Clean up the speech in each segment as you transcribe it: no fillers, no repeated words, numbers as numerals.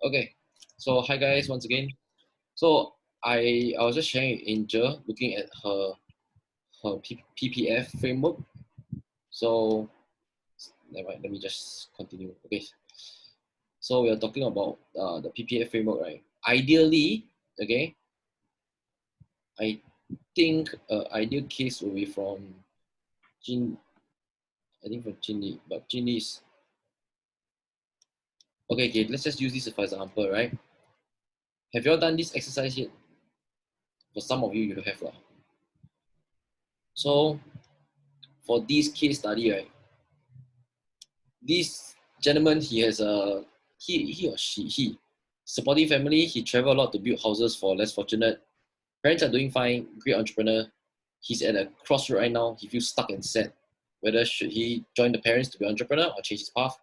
Okay, so hi guys once again. So I was just sharing with Angel looking at her PPF framework. So never mind, let me just continue. Okay, so we are talking about the PPF framework, right? Ideally, okay, I think ideal case will be from Jin. I think from Jin Lee, but Jin Lee's okay. Okay, let's just use this for example, right? Have you all done this exercise yet? For some of you, you have lah. So for this case study, right? This gentleman, he has a he or she supportive family. He travel a lot to build houses for less fortunate. Parents are doing fine, great entrepreneur. He's at a crossroad right now. He feels stuck and sad. Whether should he join the parents to be an entrepreneur or change his path?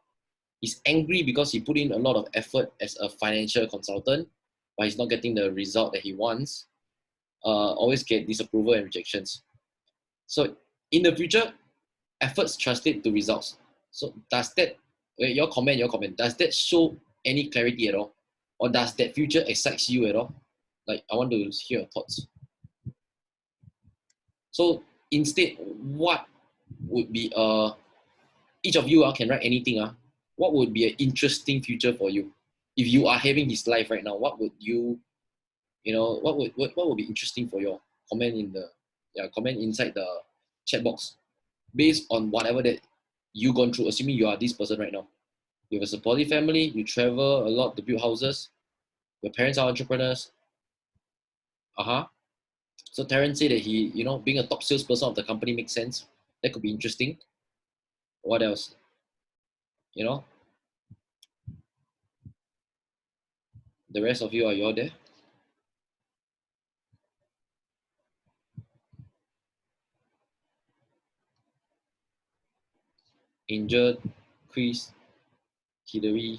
He's angry because he put in a lot of effort as a financial consultant, but he's not getting the result that he wants. Always get disapproval and rejections. So in the future, efforts translate to results. So does that, your comment, does that show any clarity at all? Or does that future excites you at all? Like, I want to hear your thoughts. So instead, what would be, each of you can write anything. What would be an interesting future for you? If you are having his life right now, what would what would be interesting for your comment in the, comment inside the chat box based on whatever that you gone through, assuming you are this person right now. You have a supportive family, you travel a lot to build houses, your parents are entrepreneurs. Uh-huh. So Terence said that he, being a top salesperson of the company makes sense. That could be interesting. What else? You know, the rest of you, are you all there? Angel, Chris, Hillary,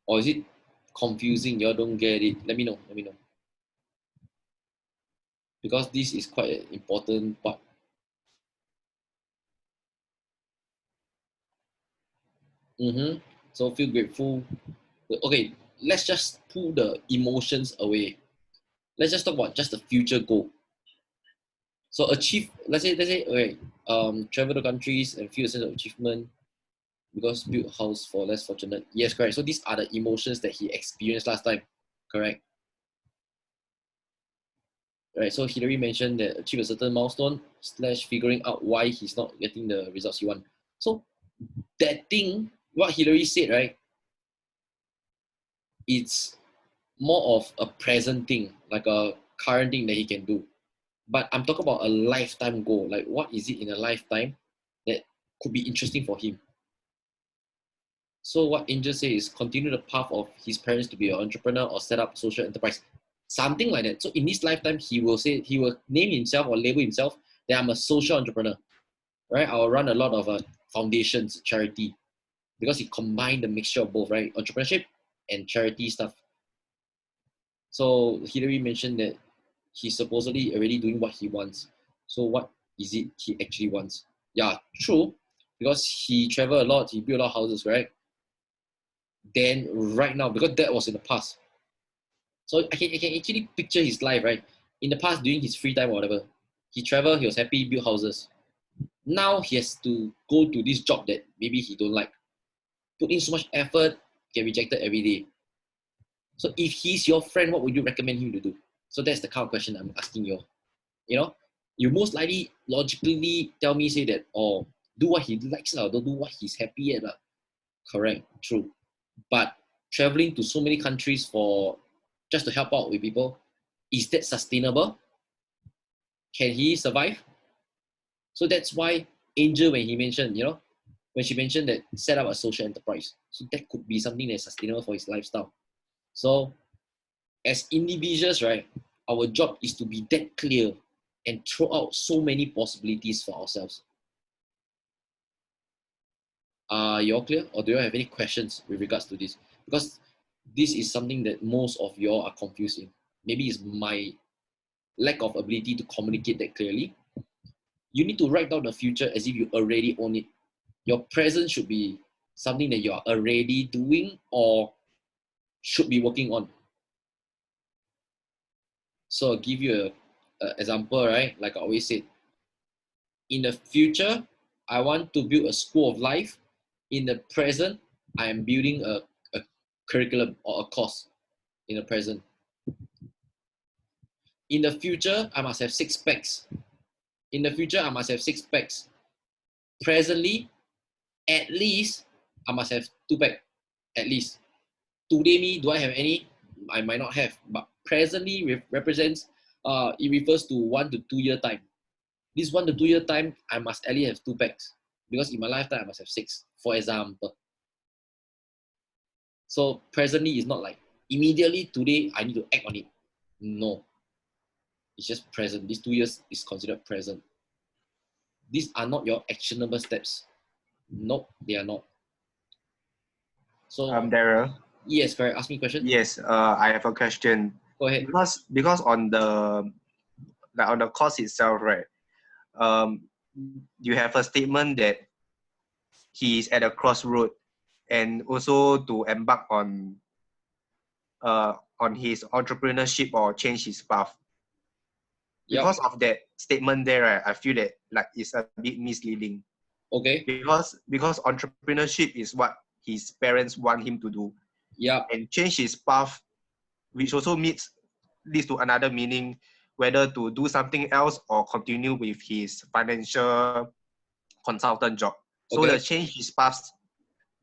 or is it confusing? You all don't get it. Let me know. Let me know. Because this is quite an important part. Mm-hmm. So feel grateful. Okay, let's just pull the emotions away. Let's just talk about just the future goal. So achieve, let's say, okay, travel to countries and feel a sense of achievement because build house for less fortunate. Yes, correct. So these are the emotions that he experienced last time, correct? Right. So Hillary mentioned that achieve a certain milestone slash figuring out why he's not getting the results he want. So that thing, what Hillary said, right? It's more of a present thing, like a current thing that he can do. But I'm talking about a lifetime goal. Like, what is it in a lifetime that could be interesting for him? So what Angel says is continue the path of his parents to be an entrepreneur or set up social enterprise, something like that. So in this lifetime, he will name himself or label himself that I'm a social entrepreneur, right? I'll run a lot of foundations, charity, because he combined the mixture of both, right? Entrepreneurship and charity stuff. So Hillary mentioned that he's supposedly already doing what he wants. So what is it he actually wants? Yeah, true. Because he traveled a lot, he built a lot of houses, right? Then right now, because that was in the past. So I can actually picture his life, right? In the past, during his free time or whatever, he traveled, he was happy, built houses. Now he has to go to this job that maybe he don't like. Put in so much effort, get rejected every day. So if he's your friend, what would you recommend him to do? So that's the kind of question I'm asking you. You know, you most likely logically tell me say that, oh, do what he likes or don't do what he's happy at. Correct, true. But traveling to so many countries for just to help out with people, is that sustainable? Can he survive? So that's why Angel, when he mentioned, when she mentioned that set up a social enterprise, so that could be something that's sustainable for his lifestyle. So as individuals, right, our job is to be that clear and throw out so many possibilities for ourselves. Are you all clear? Or do you have any questions with regards to this? Because this is something that most of you all are confused in. Maybe it's my lack of ability to communicate that clearly. You need to write down the future as if you already own it. Your present should be something that you are already doing or should be working on. So I'll give you a example, right? Like I always said, in the future, I want to build a school of life. In the present, I am building a curriculum or a course in the present. In the future, I must have 6 packs. In the future, I must have 6 packs. Presently, at least, I must have 2 packs. At least. Today, me, do I have any? I might not have. But presently represents, it refers to 1 to 2 year time. This 1 to 2 year time, I must at least have 2 packs. Because in my lifetime, I must have 6, for example. So presently is not like immediately today I need to act on it. No, it's just present. These 2 years is considered present. These are not your actionable steps. Nope, they are not. So Daryl. yes, correct. Ask me a question. Yes, I have a question. Go ahead. Because on the course itself, right? You have a statement that he is at a crossroad, and also to embark on his entrepreneurship or change his path. Yep. Because of that statement there, right, I feel that like it's a bit misleading. Okay. Because entrepreneurship is what his parents want him to do. Yep. And change his path, which also leads to another meaning, whether to do something else or continue with his financial consultant job. So Okay. the change his path,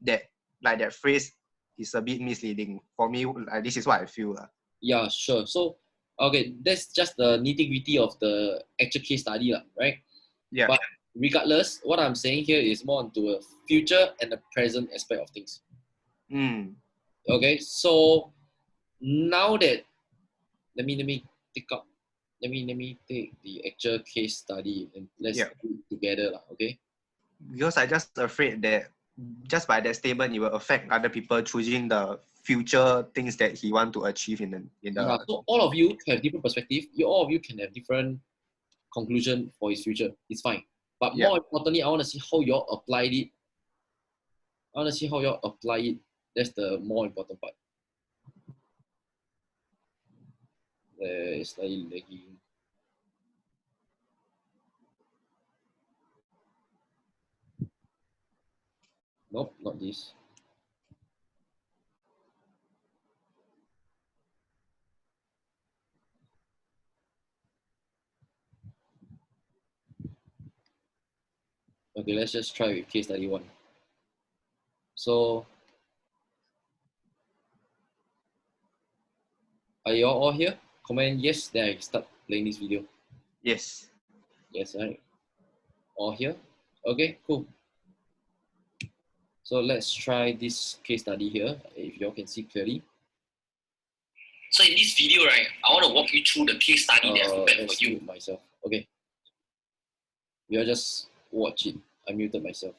that phrase is a bit misleading for me. Like, this is what I feel. Yeah, sure. So okay, that's just the nitty-gritty of the actual case study, right? Yeah. But regardless, what I'm saying here is more onto a future and the present aspect of things. Okay, so now that let me take up let me take the actual case study and let's do it together, okay? Because I just afraid that just by that statement, it will affect other people choosing the future things that he want to achieve in the. Yeah, so all of you have different perspective. All of you can have different conclusion for his future. It's fine. But more importantly, I want to see how you all applied it. I want to see how you all apply it. That's the more important part. It's slightly lagging. Nope, not this. Okay, let's just try with case study 1. So, are you all here? Comment yes, then I start playing this video. Yes. Yes, right. All here? Okay, cool. So let's try this case study here, if you all can see clearly. So in this video, right, I want to walk you through the case study that I've prepared for you. Mute myself. Okay. You all just watch it. I muted myself.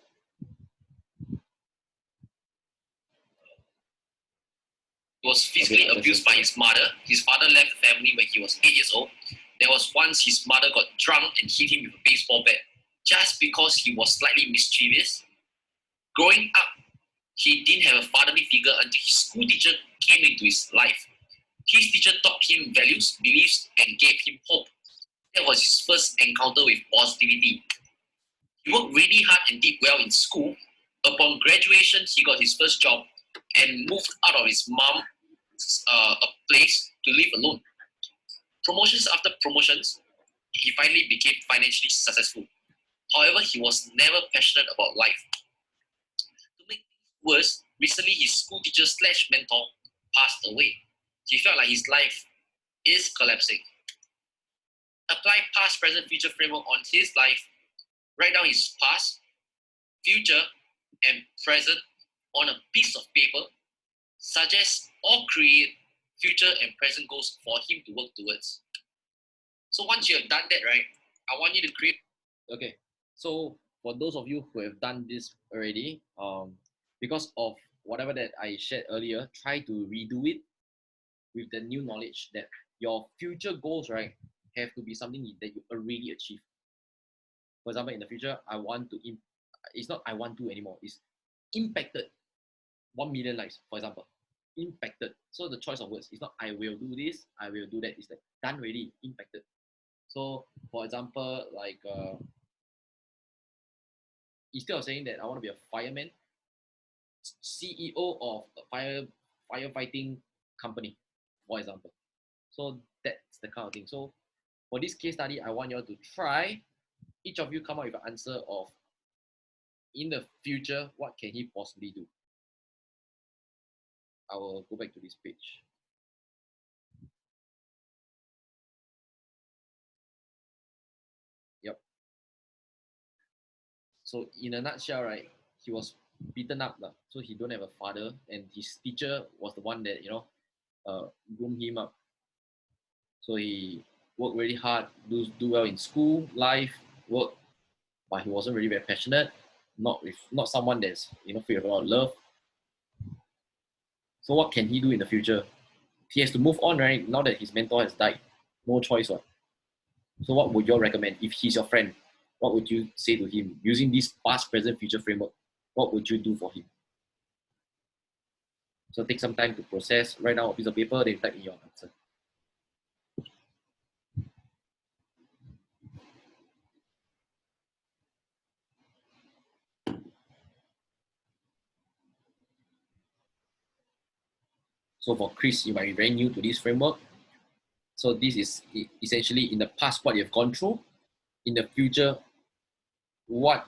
He was physically abused by his mother. His father left the family when he was 8 years old. There was once his mother got drunk and hit him with a baseball bat just because he was slightly mischievous. Growing up, he didn't have a fatherly figure until his school teacher came into his life. His teacher taught him values, beliefs, and gave him hope. That was his first encounter with positivity. He worked really hard and did well in school. Upon graduation, he got his first job and moved out of his mom's place to live alone. Promotions after promotions, he finally became financially successful. However, he was never passionate about life. To make things worse, recently his school teacher / mentor passed away. He felt like his life is collapsing. Apply past, present, future framework on his life. Write down his past, future, and present on a piece of paper. Suggest or create future and present goals for him to work towards. So once you have done that, right, I want you to create. Okay, so for those of you who have done this already, because of whatever that I shared earlier, try to redo it with the new knowledge that your future goals, right, have to be something that you already achieve. For example, in the future, I want to, it's not I want to anymore, it's impacted 1 million lives, for example. Impacted. So the choice of words is not I will do this, I will do that. It's like done already, impacted. So for example, like instead of saying that I want to be a fireman, CEO of a firefighting company, for example. So that's the kind of thing. So for this case study, I want you all to try, each of you come up with an answer of, in the future, what can he possibly do? I will go back to this page. Yep. So in a nutshell, right, he was beaten up, so he don't have a father, and his teacher was the one that, groomed him up. So he worked really hard, do well in school, life, work, but he wasn't really very passionate, not someone that's feel a lot of love. So what can he do in the future? He has to move on, right? Now that his mentor has died, no choice, what? So what would you recommend if he's your friend? What would you say to him using this past, present, future framework? What would you do for him? So take some time to process. Write down a piece of paper, then type in your answer. So for Chris, you might be very new to this framework. So this is essentially in the past what you've gone through, in the future what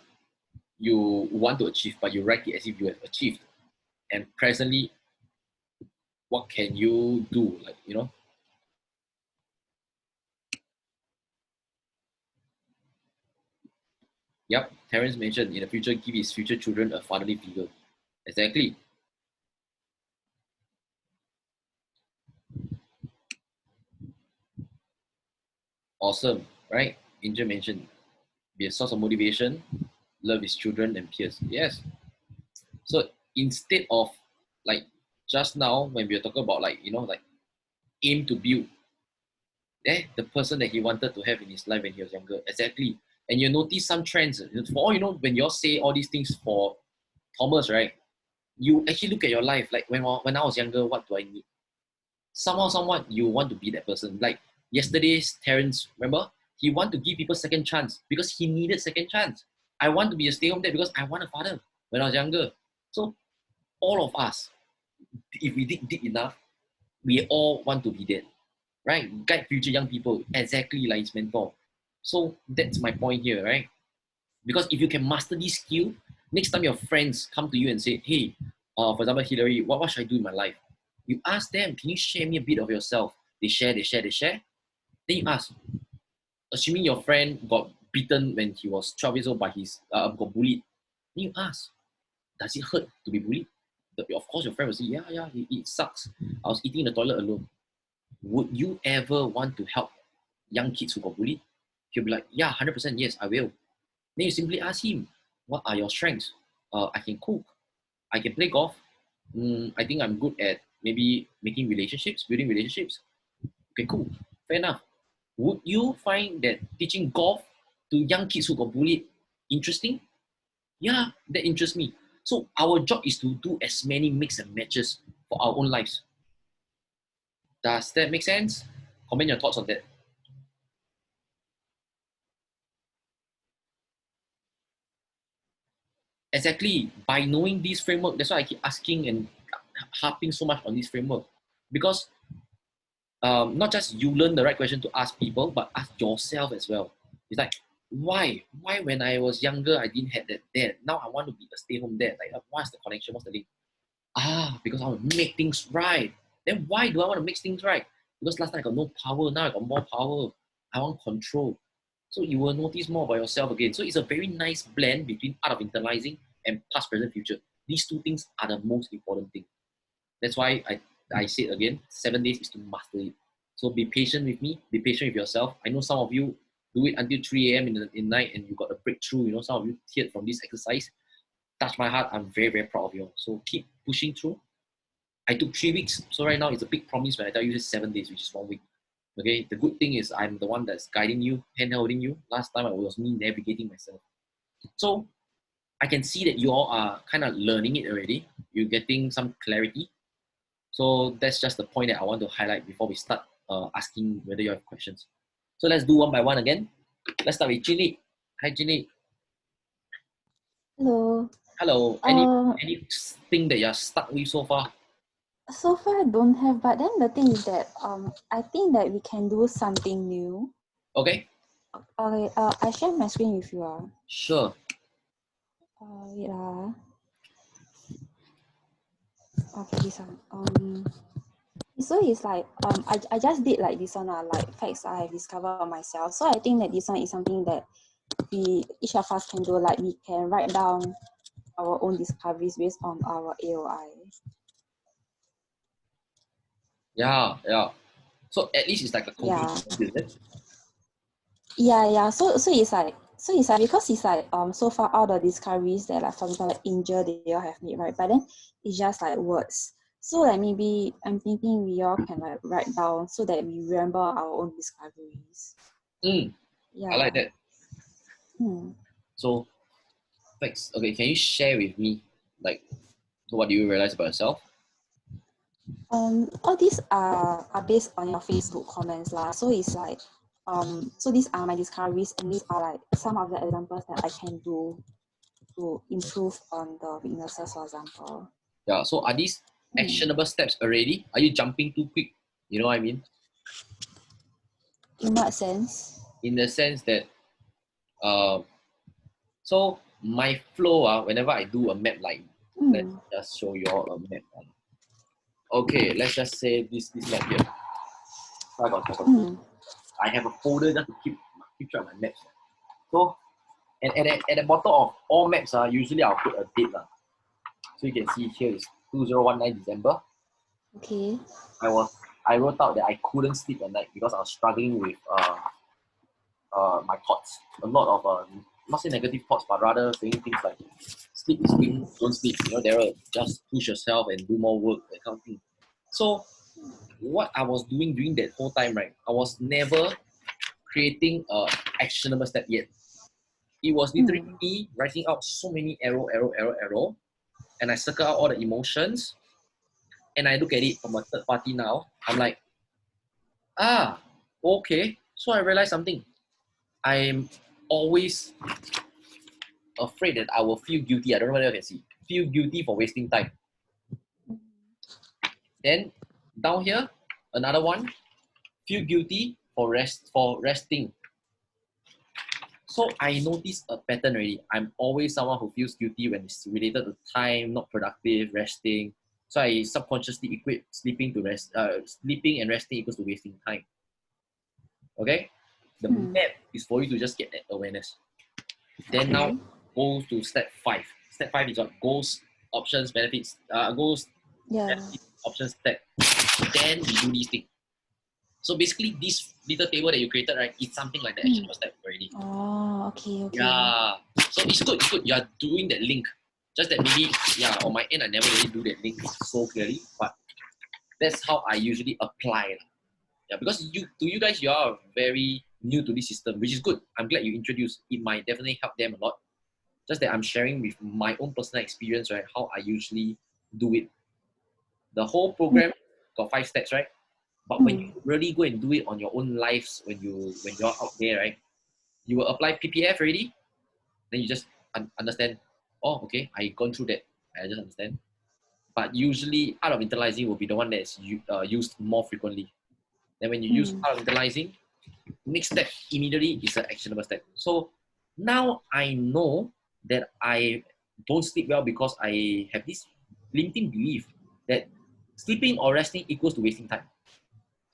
you want to achieve, but you write it as if you have achieved. And presently, what can you do? Yep, Terence mentioned in the future, give his future children a fatherly figure. Exactly. Awesome, right? Angel mentioned, be a source of motivation, love his children and peers. Yes. So instead of like just now when we were talking about aim to build, the person that he wanted to have in his life when he was younger. Exactly. And you notice some trends. For all you know, when you all say all these things for Thomas, right? You actually look at your life, like when I was younger, what do I need? Somehow, somewhat, you want to be that person. Like yesterday's Terence, remember? He wanted to give people second chance because he needed second chance. I want to be a stay-home dad because I want a father when I was younger. So all of us, if we dig deep enough, we all want to be that, right? Guide future young people exactly like his mentor. So that's my point here, right? Because if you can master this skill, next time your friends come to you and say, hey, for example, Hillary, what should I do in my life? You ask them, can you share me a bit of yourself? They share. Then you ask, assuming your friend got beaten when he was 12 years old by got bullied, then you ask, does it hurt to be bullied? Of course, your friend will say, yeah, it sucks. I was eating in the toilet alone. Would you ever want to help young kids who got bullied? He'll be like, yeah, 100% yes, I will. Then you simply ask him, what are your strengths? I can cook. I can play golf. I think I'm good at maybe making relationships, building relationships. Okay, cool. Fair enough. Would you find that teaching golf to young kids who got bullied interesting? Yeah, that interests me. So our job is to do as many mix and matches for our own lives. Does that make sense? Comment your thoughts on that. Exactly. By knowing this framework, that's why I keep asking and harping so much on this framework. Because not just you learn the right question to ask people, but ask yourself as well. It's like, why? Why when I was younger, I didn't have that dad? Now I want to be a stay-home dad. Like, what's the connection? What's the link? Because I want to make things right. Then why do I want to make things right? Because last time I got no power, now I got more power. I want control. So you will notice more about yourself again. So it's a very nice blend between art of internalizing and past, present, future. These two things are the most important thing. That's why I said again, 7 days is to master it. So be patient with me, be patient with yourself. I know some of you do it until 3 a.m. in the night and you got a breakthrough. Some of you teared from this exercise. Touch my heart. I'm very, very proud of you. So keep pushing through. I took 3 weeks. So right now it's a big promise when I tell you it's 7 days, which is 1 week. Okay. The good thing is I'm the one that's guiding you, hand holding you. Last time it was me navigating myself. So I can see that you all are kind of learning it already. You're getting some clarity. So that's just the point that I want to highlight before we start asking whether you have questions. So let's do one by one again. Let's start with Jinny. Hi, Jinny. Hello. Hello. Anything that you're stuck with so far? So far I don't have, but then the thing is that I think that we can do something new. Okay. Okay. I share my screen with you. Sure. Wait. Okay, this one. So it's like I just did like this one like facts I have discovered on myself. So I think that this one is something that each of us can do. Like we can write down our own discoveries based on our AOI. Yeah. So at least it's like a conclusion, is it? Yeah. So it's like because it's like so far all the discoveries that like for example like Angel they all have made, right? But then it's just like words. So like maybe I'm thinking we all can like write down so that we remember our own discoveries. Yeah. I like that. Hmm. So thanks. Okay, can you share with me like so what do you realize about yourself? All these are based on your Facebook comments lah. So it's like so these are my discoveries and these are like some of the examples that I can do to improve on the weaknesses, for example. Yeah, so are these actionable steps already? Are you jumping too quick? You know what I mean? In what sense? In the sense that so my flow whenever I do a map like let's just show you all a map. Okay, let's just say this map here. I have a folder just to keep track of my maps. So and at the bottom of all maps usually I'll put a date. So you can see here is 2019 December. Okay. I wrote out that I couldn't sleep at night because I was struggling with my thoughts. A lot of not say negative thoughts, but rather saying things like sleep is weak, don't sleep. You know, Daryl, just push yourself and do more work, that kind of thing. So what I was doing during that whole time, right? I was never creating a actionable step yet. It was literally me writing out so many arrow, and I circle out all the emotions, and I look at it from a third party now. I'm like, okay. So I realized something. I'm always afraid that I will feel guilty. I don't know whether you can see. Feel guilty for wasting time. Then down here, another one. Feel guilty for resting. So I noticed a pattern already. I'm always someone who feels guilty when it's related to time, not productive, resting. So I subconsciously equate sleeping and resting equals to wasting time. Okay? The map is for you to just get that awareness. Then now go to step 5. Step 5 is what? Goals, options, benefits. Goals, benefits, options, step. Then we do these things. So basically, this little table that you created, right, it's something like the actionable step already. Oh, okay. Yeah. So it's good. You are doing that link. Just that maybe, on my end, I never really do that link so clearly. But that's how I usually apply. Yeah, because you guys, you are very new to this system, which is good. I'm glad you introduced. It might definitely help them a lot. Just that I'm sharing with my own personal experience, right? How I usually do it. The whole program got 5 steps, right? But when you really go and do it on your own lives, when you're out there, right? You will apply PPF already. Then you just understand. Oh, okay, I gone through that. I just understand. But usually, art of internalizing will be the one that's used more frequently. Then when you use art of internalizing, next step immediately is an actionable step. So now I know that I don't sleep well because I have this limiting belief that sleeping or resting equals to wasting time.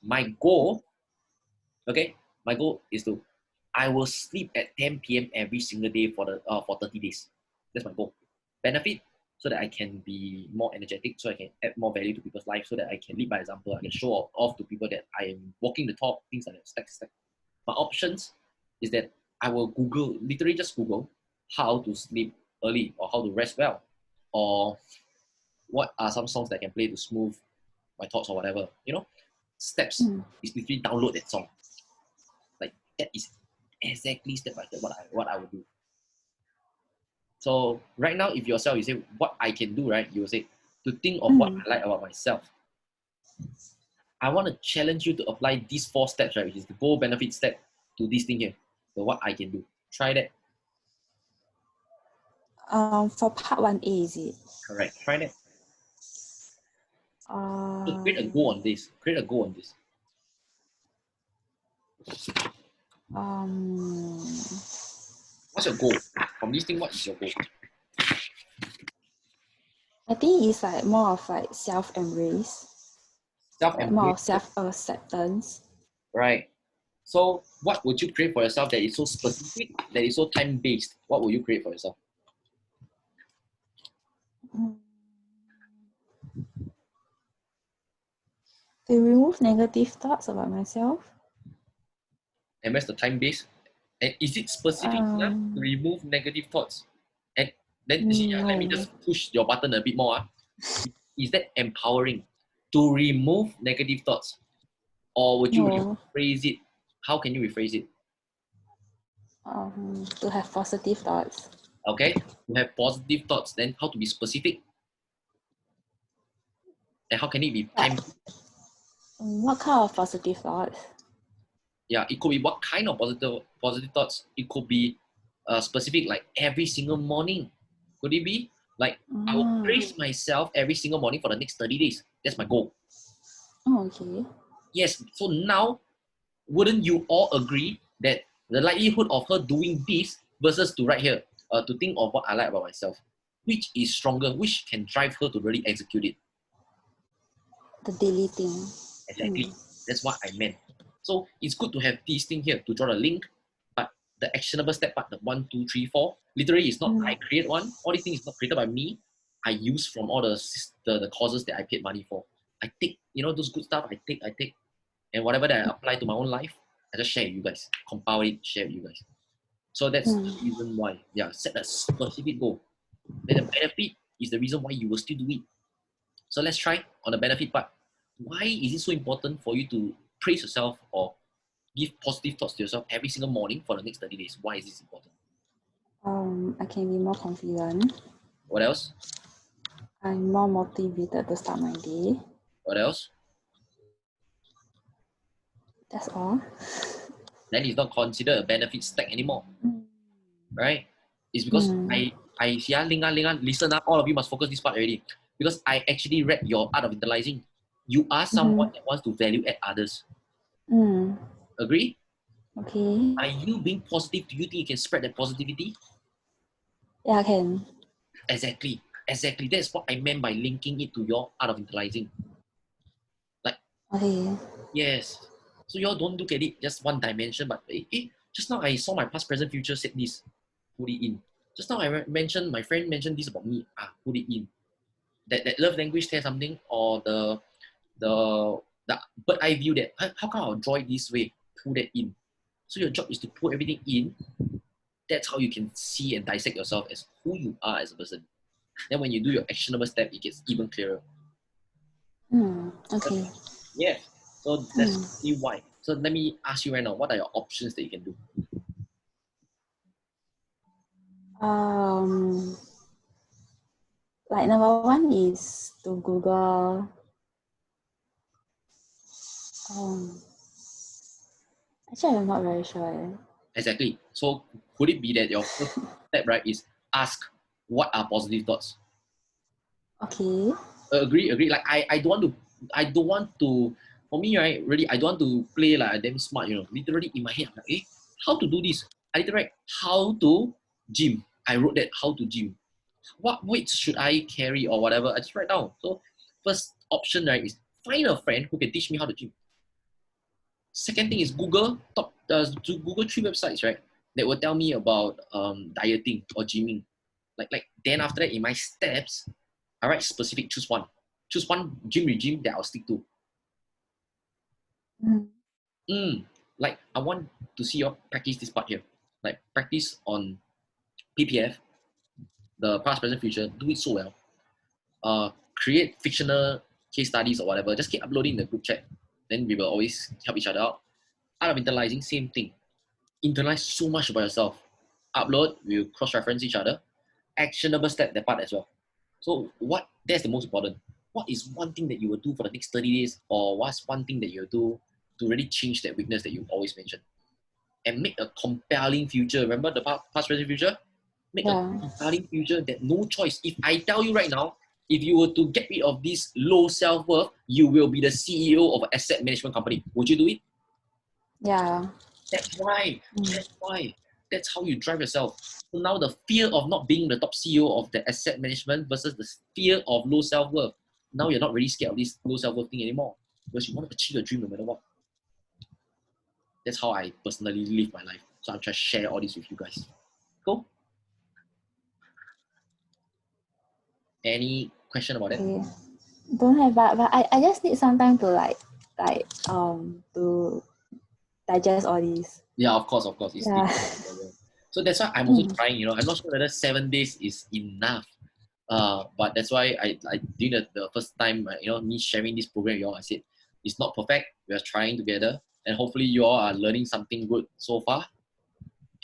My goal is I will sleep at 10 p.m. every single day for 30 days. That's my goal. Benefit so that I can be more energetic, so I can add more value to people's lives, so that I can lead by example. I can show off to people that I am walking the talk, things like that. Stack. My options is that I will literally just Google how to sleep early or how to rest well, or what are some songs that I can play to smooth my thoughts or whatever. Steps is literally download that song. Like that is exactly step by step what I would do. So right now, if yourself, you say what I can do, right? You will say to think of what I like about myself. I want to challenge you to apply these 4 steps, right? Which is the goal, benefit, step to this thing here. So what I can do. Try that. For part 1A, is it? Correct. Try that. So create a Um, goal on this. Create a goal on this. What's your goal? From this thing, what is your goal? I think it's like more of like self-embrace, like more of self-acceptance. Right. So what would you create for yourself that is so specific, that is so time-based? What will you create for yourself? To remove negative thoughts about myself. And where's the time-based? And is it specific enough to remove negative thoughts? And then see, let me just push your button a bit more. Is that empowering to remove negative thoughts? Or would you rephrase it? How can you rephrase it? To have positive thoughts. Okay, to have positive thoughts, then how to be specific? And how can it be time? What kind of positive thoughts? Yeah, it could be what kind of positive thoughts. It could be specific, like every single morning. Could it be like I will praise myself every single morning for the next 30 days? That's my goal. Oh, okay. Yes. So now, wouldn't you all agree that the likelihood of her doing this versus to right here, to think of what I like about myself, which is stronger, which can drive her to really execute it? The daily thing. Exactly. That's what I meant. So it's good to have this thing here to draw the link, but the actionable step part, the 1, 2, 3, 4, literally it's not I create one. All these things is not created by me. I use from all the courses that I paid money for. I take, those good stuff, I take, and whatever that I apply to my own life, I just share with you guys, compile it, share with you guys. So that's the reason why. Yeah, set a specific goal. Then the benefit is the reason why you will still do it. So let's try on the benefit part. Why is it so important for you to praise yourself or give positive thoughts to yourself every single morning for the next 30 days? Why is this important? I can be more confident. What else? I'm more motivated to start my day. What else? That's all. Then it's not considered a benefit stack anymore. Right? It's because I listen up, all of you must focus this part already. Because I actually read your Art of Internalizing. You are someone that wants to value add others. Agree? Okay. Are you being positive? Do you think you can spread that positivity? Yeah, I can. Exactly. That's what I meant by linking it to your Art of Internalizing. Like, okay. Yes. So you all don't look at it just one dimension, but just now I saw my past, present, future said this. Put it in. Just now my friend mentioned this about me. Put it in. That love language says something, or the bird eye view that how come I'll draw it this way? Put that in. So your job is to put everything in. That's how you can see and dissect yourself as who you are as a person. Then when you do your actionable step, it gets even clearer. Okay. Yeah. So that's why. So let me ask you right now, what are your options that you can do? Like number 1 is to Google. Actually, I'm not very sure. Exactly. So could it be that your first step, right, is ask what are positive thoughts? Okay. Agree. Like I don't want to. For me, right, really, I don't want to play like a damn smart. Literally in my head, I'm like, how to do this? I literally write how to gym. I wrote that how to gym. What weights should I carry or whatever? I just write down. So first option, right, is find a friend who can teach me how to gym. Second thing is Google 3 websites, right, that will tell me about dieting or gymming. Like then after that, in my steps, I write specific. Choose one gym regime that I'll stick to. Like I want to see you practice this part here. Like practice on PPF, the past, present, future. Do it so well. Create fictional case studies or whatever. Just keep uploading in the group chat. Then we will always help each other out. Art of Internalizing, same thing. Internalize so much about yourself. Upload, we'll cross-reference each other. actionable step, that part as well. So that's the most important. What is one thing that you will do for the next 30 days, or what's one thing that you'll do to really change that weakness that you always mention? And make a compelling future. Remember the past, present, future? Make a compelling future that no choice. If I tell you right now, if you were to get rid of this low self-worth, you will be the CEO of an asset management company. Would you do it? Yeah. That's why. That's why. That's how you drive yourself. So now the fear of not being the top CEO of the asset management versus the fear of low self-worth. Now you're not really scared of this low self-worth thing anymore because you want to achieve your dream no matter what. That's how I personally live my life. So I'm trying to share all this with you guys. Cool? Any question about it? Okay. Don't have, but I just need some time to to digest all these. Yeah, of course. It's so that's why I'm also trying, I'm not sure whether 7 days is enough. But that's why I during the first time, me sharing this program with you all, I said, it's not perfect. We are trying together. And hopefully you all are learning something good so far.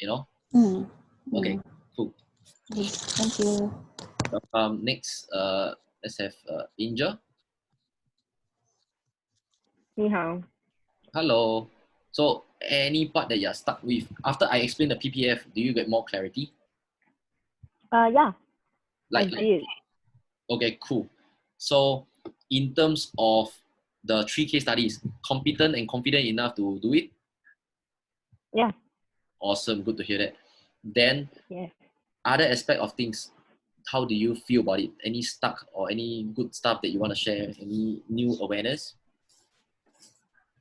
Okay, cool. Thank you. Next, let's have Angel. 你好. Hello. So any part that you're stuck with, after I explain the PPF, do you get more clarity? Yeah. I did. Okay, cool. So in terms of the 3 case studies, competent and confident enough to do it? Yeah. Awesome, good to hear that. Then yes. Other aspect of things, how do you feel about it? Any stuck or any good stuff that you want to share? Any new awareness?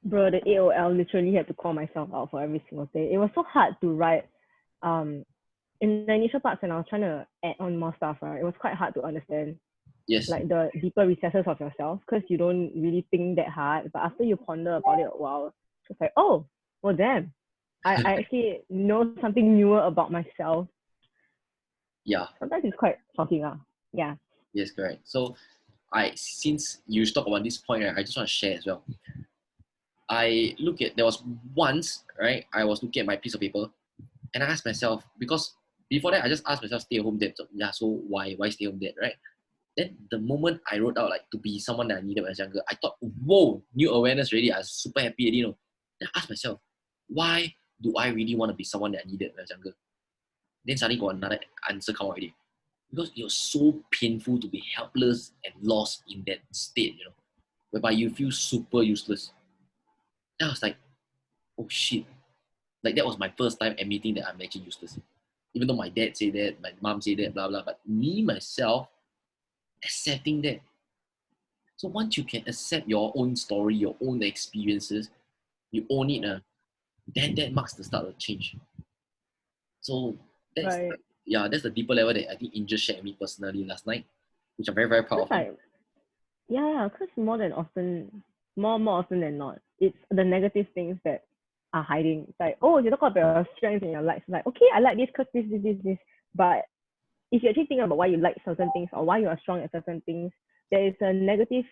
Bro, the AOL literally had to call myself out for every single day. It was so hard to write. In the initial parts when I was trying to add on more stuff, right, it was quite hard to understand. Yes. Like the deeper recesses of yourself, because you don't really think that hard. But after you ponder about it a while, it's like, oh, well, damn. I actually know something newer about myself. Yeah. Sometimes it's quite shocking. Yeah. Yes, correct. So since you talk about this point, right, I just want to share as well. There was once, right, I was looking at my piece of paper and I asked myself, because before that, I just asked myself, stay at home dad. So, yeah, so why stay home dad, right? Then the moment I wrote out like to be someone that I needed when I was younger, I thought, whoa, new awareness really. I was super happy, Then I asked myself, why do I really want to be someone that I needed when I was younger? Then suddenly got another answer come out already. Because it was so painful to be helpless and lost in that state, whereby you feel super useless. Then I was like, oh shit. Like that was my first time admitting that I'm actually useless. Even though my dad said that, my mom said that, blah, blah, but me, myself, accepting that. So once you can accept your own story, your own experiences, you own it, then that marks the start of change. So that's right. That's the deeper level that I think Angel shared with me personally last night, which I'm very, very proud of. Yeah, because more often than not, it's the negative things that are hiding. It's like, oh, you talk about your strengths and your likes. It's like, okay, I like this because this. But if you actually think about why you like certain things or why you are strong at certain things, there is a negative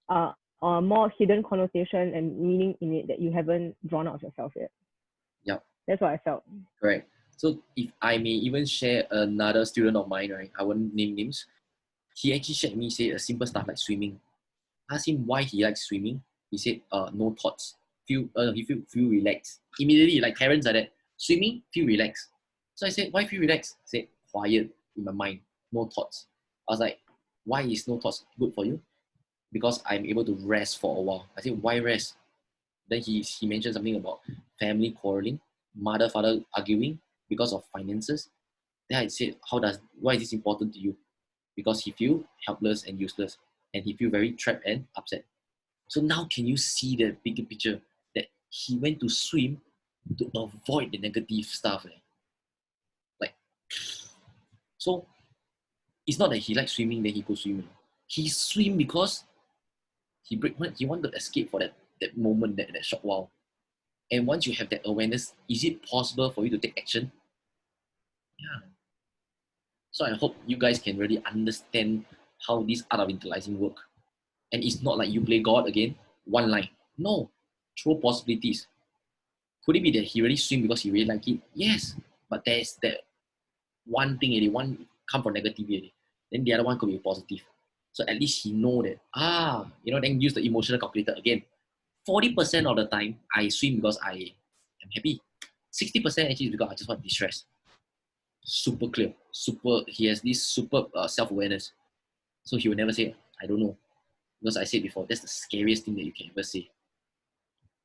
or more hidden connotation and meaning in it that you haven't drawn out of yourself yet. Yep. That's what I felt. Correct. So if I may even share another student of mine, right? I won't name names. He actually shared me, say a simple stuff like swimming. I asked him why he likes swimming. He said, no thoughts. He feel relaxed. Immediately, like parents are that. Swimming, feel relaxed. So I said, why feel relaxed? He said, quiet in my mind, no thoughts. I was like, why is no thoughts good for you? Because I'm able to rest for a while. I said, why rest? Then he mentioned something about family quarreling, mother, father arguing because of finances. Then I said, why is this important to you? Because he feel helpless and useless, and he feel very trapped and upset. So now can you see the bigger picture that he went to swim to avoid the negative stuff? Like, so it's not that he likes swimming, then he goes swimming. He swim because he wanted to escape for that moment, that short while. And once you have that awareness, is it possible for you to take action? Yeah. So I hope you guys can really understand how this art of internalizing work. And it's not like you play God again, one line. No, throw possibilities. Could it be that he really swim because he really like it? Yes, but there's that one thing, one come from negativity. Then the other one could be positive. So at least he know that, then use the emotional calculator again. 40% of the time, I swim because I am happy. 60% actually is because I just want distress. Super clear. He has this super self-awareness. So he will never say, I don't know. Because I said before, that's the scariest thing that you can ever say.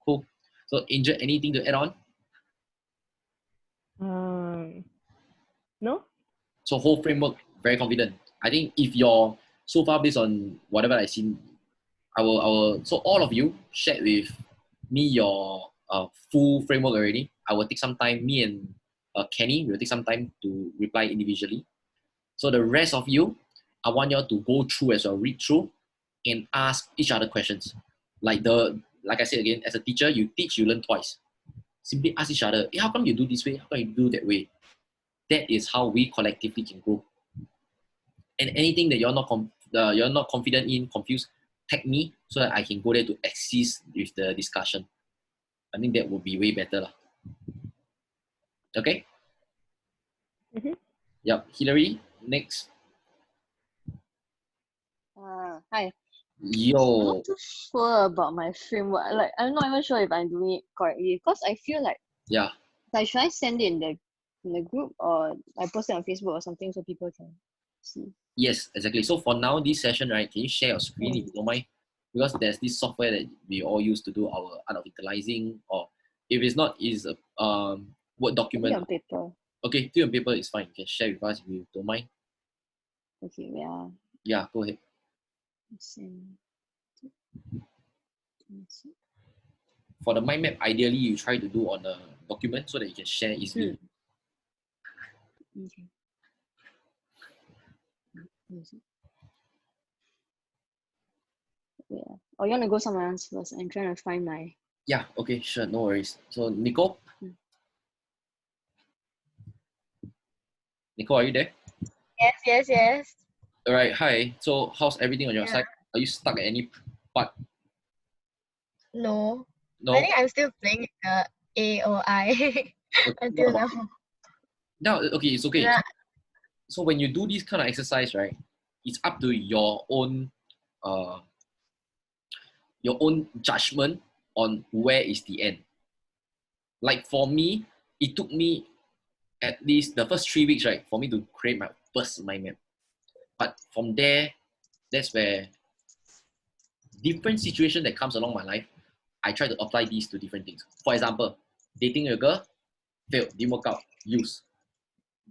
Cool. So Angel, anything to add on? No? So whole framework, very confident. I think if you're so far based on whatever I've seen, so all of you shared with me your full framework already. I will take some time, me and Kenny will take some time to reply individually. So the rest of you, I want you all to go through as well, read through and ask each other questions. Like I said again, as a teacher, you teach, you learn twice. Simply ask each other, hey, how come you do this way? How come you do that way? That is how we collectively can grow. And anything that you're not confident in, confused, tag me so that I can go there to assist with the discussion. I think that would be way better. Okay? Mm-hmm. Yep. Hillary, next. Hi. I'm Yo. not too sure about my framework. Like, I'm not even sure if I'm doing it correctly because I feel like, Yeah. like, should I send it in the group or I post it on Facebook or something so people can see? Yes, exactly. So for now, this session, right, can you share your screen if you don't mind? Because there's this software that we all use to do our art of utilizing, or if it's not, is a Word document. On paper. Okay, still on paper is fine. You can share with us if you don't mind. Okay, yeah. Yeah, go ahead. For the mind map, ideally you try to do on a document so that you can share easily. Okay. Yeah. Or you want to go somewhere else first? I'm trying to find my. Yeah, okay, sure, no worries. So Nicole? Nicole, are you there? Yes. All right, hi. So how's everything on your side? Are you stuck at any part? No. No? I think I'm still playing the AOI until now. No, okay, it's okay. Yeah. So when you do this kind of exercise, right, it's up to your own judgment on where is the end. Like for me, it took me at least the first 3 weeks, right, for me to create my first mind map. But from there, that's where different situation that comes along my life, I try to apply these to different things. For example, dating a girl, failed, didn't work out, use.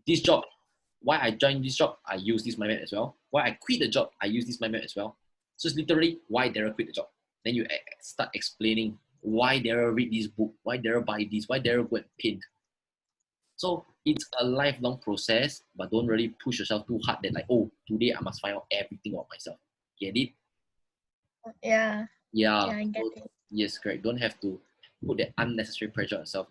This job, why I joined this job, I use this mind map as well. Why I quit the job, I use this mind map as well. So it's literally why Daryl quit the job. Then you start explaining why Daryl read this book, why Daryl buy this, why Daryl go and paint. So it's a lifelong process, but don't really push yourself too hard that like, oh, today I must find out everything about myself. Get it? Yeah. Yeah. I get it. Yes, correct. Don't have to put that unnecessary pressure on yourself.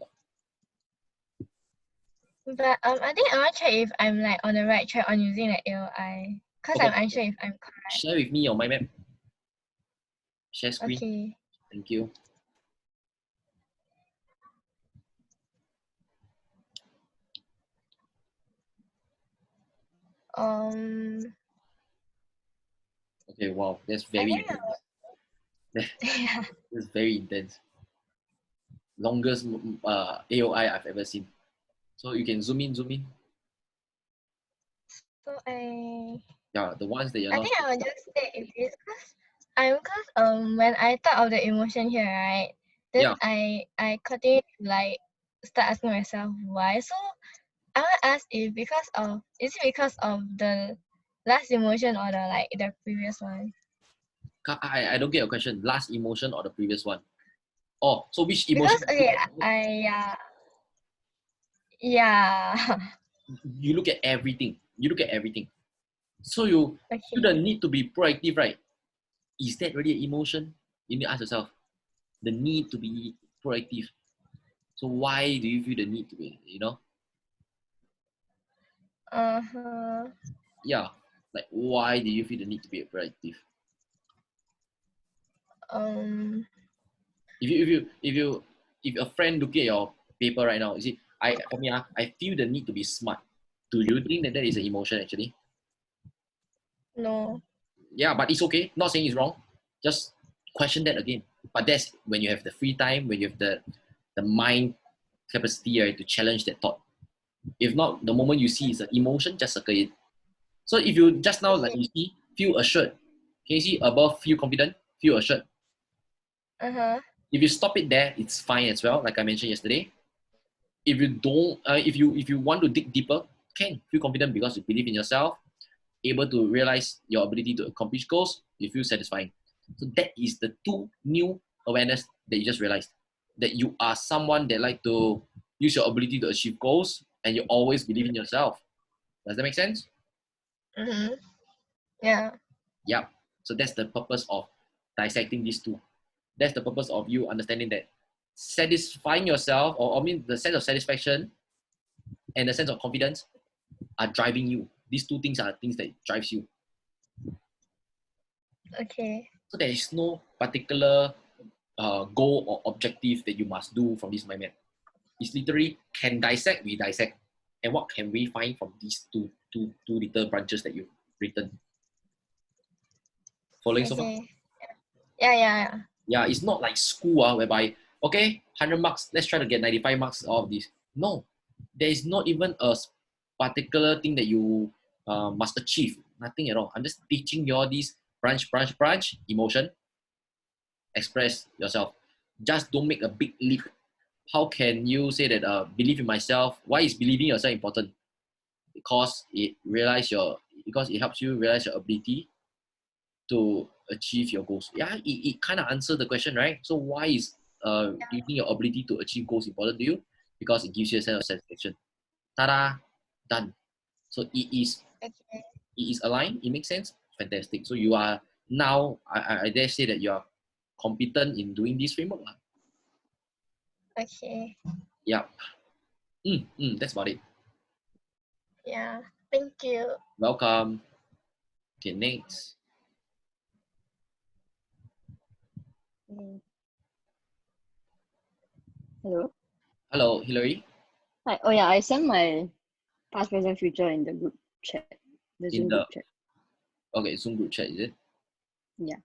But I think I want to check if I'm like on the right track on using the AOI. Because Okay. I'm unsure if I'm correct. Share with me your mind map. Share screen. Okay. Thank you. Okay, wow, that's very intense. Yeah. That's very intense. Longest AOI I've ever seen. So you can zoom in. So Yeah, the ones that you're I not. think I will just stay in this because when I thought of the emotion here, right? Then Yeah. I continue to like start asking myself why. So I want to ask if is it because of the last emotion or the previous one? I don't get your question. Last emotion or the previous one? Oh, so which emotion? Because okay, yeah. You look at everything. So you feel the need to be proactive, right? Is that really an emotion? You need to ask yourself. The need to be proactive. So why do you feel the need to be, Yeah. Like why do you feel the need to be proactive? If a friend looking at your paper right now, you see, I feel the need to be smart. Do you think that is an emotion actually? No. Yeah, but it's okay. Not saying it's wrong. Just question that again. But that's when you have the free time, when you have the mind capacity, right, to challenge that thought. If not, the moment you see it's an emotion, just circle it. So if you just now, like you see, feel assured. Can you see above feel confident, feel assured? Uh-huh. If you stop it there, it's fine as well, like I mentioned yesterday. If you don't, if you want to dig deeper, can feel confident because you believe in yourself, able to realize your ability to accomplish goals, you feel satisfying. So that is the two new awareness that you just realized. That you are someone that like to use your ability to achieve goals and you always believe in yourself. Does that make sense? Mm-hmm. Yeah. Yeah. So that's the purpose of dissecting these two. That's the purpose of you understanding that satisfying yourself, or I mean the sense of satisfaction and the sense of confidence are driving you. These two things are things that drives you. Okay. So there is no particular goal or objective that you must do from this mind map. It's literally can dissect, we dissect. And what can we find from these two little branches that you've written? Following so far? Okay. Yeah, yeah, yeah. Yeah, it's not like school whereby, okay, 100 marks, let's try to get 95 marks out of this. No, there is not even a particular thing that you must achieve. Nothing at all. I'm just teaching you all these branch, emotion, express yourself. Just don't make a big leap. How can you say that believe in myself? Why is believing yourself important? Because because it helps you realize your ability to achieve your goals. Yeah, it kind of answers the question, right? So why is using your ability to achieve goals important to you? Because it gives you a sense of satisfaction. Ta-da, done. So Okay. it is aligned. It makes sense. Fantastic. So you are now, I dare say that you are competent in doing this framework. Okay. Yeah. That's about it. Yeah. Thank you. Welcome. Okay, next. Mm. Hello. Hello, Hillary. Hi. Oh yeah, I sent my past, present, future in the group chat, the In Zoom the group chat. Zoom group chat, is it? Yeah.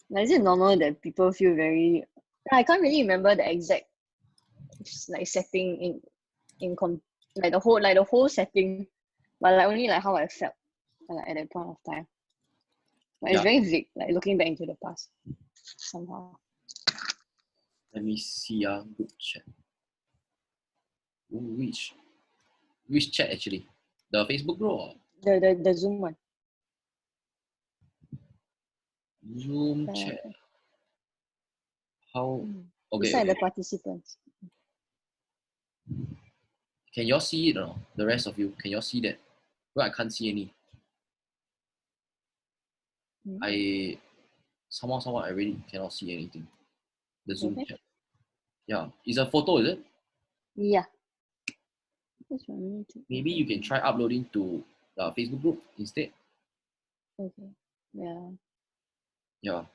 Now, is it normal that people feel very? I can't really remember the exact like setting like the whole setting, but like only like how I felt like at that point of time. Like, it's Yeah. very vague, like looking back into the past somehow. Let me see. Group chat. Ooh, which chat actually? The Facebook group or The Zoom one. Zoom chat? How? Okay, Beside okay. the participants. Can y'all see it or not? The rest of you, can y'all see that? Well, I can't see any. I somehow I really cannot see anything. The Zoom Okay. chat. Yeah, it's a photo, is it? Yeah. Just want me to Maybe you can try uploading to the Facebook group instead. Okay. Yeah. Yeah.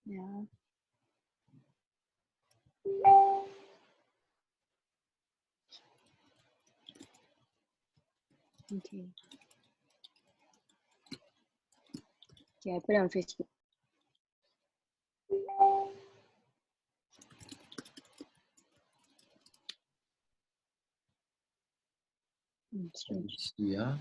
Yeah. Okay. Yeah, I put it on Facebook. Let me Strange. see. Yeah.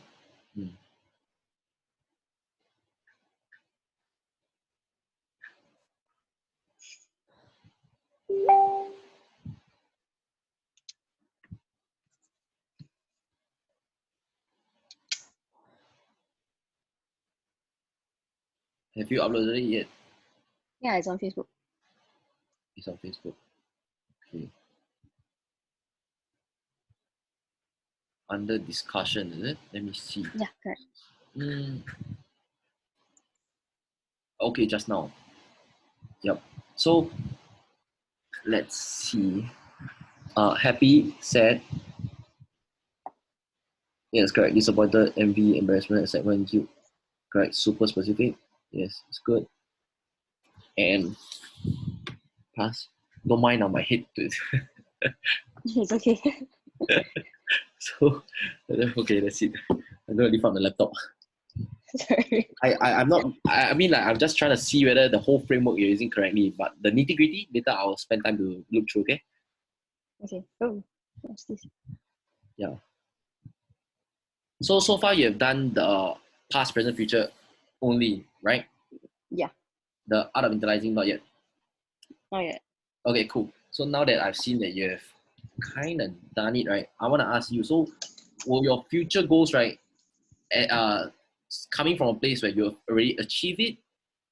Have you uploaded it yet? Yeah, it's on Facebook. It's on Facebook. Okay. Under discussion, is it? Let me see. Yeah, correct. Okay, just now. Yep. So let's see. Happy, sad. Yes, correct. Disappointed, envy, embarrassment, excitement, guilt. Correct. Super specific. Yes, it's good. And pass. Don't mind on my head to it. It's okay. So okay, that's it. I'm gonna leave out the laptop. Sorry. I'm not I mean like I'm just trying to see whether the whole framework you're using correctly, but the nitty-gritty later I'll spend time to look through, okay? Okay. Oh, what's this? Yeah. So far you have done the past, present, future only, right? Yeah. The art of internalizing not yet. Oh yeah. Okay, cool. So now that I've seen that you have kind of done it, right? I want to ask you. So, will your future goals, right, coming from a place where you've already achieved it,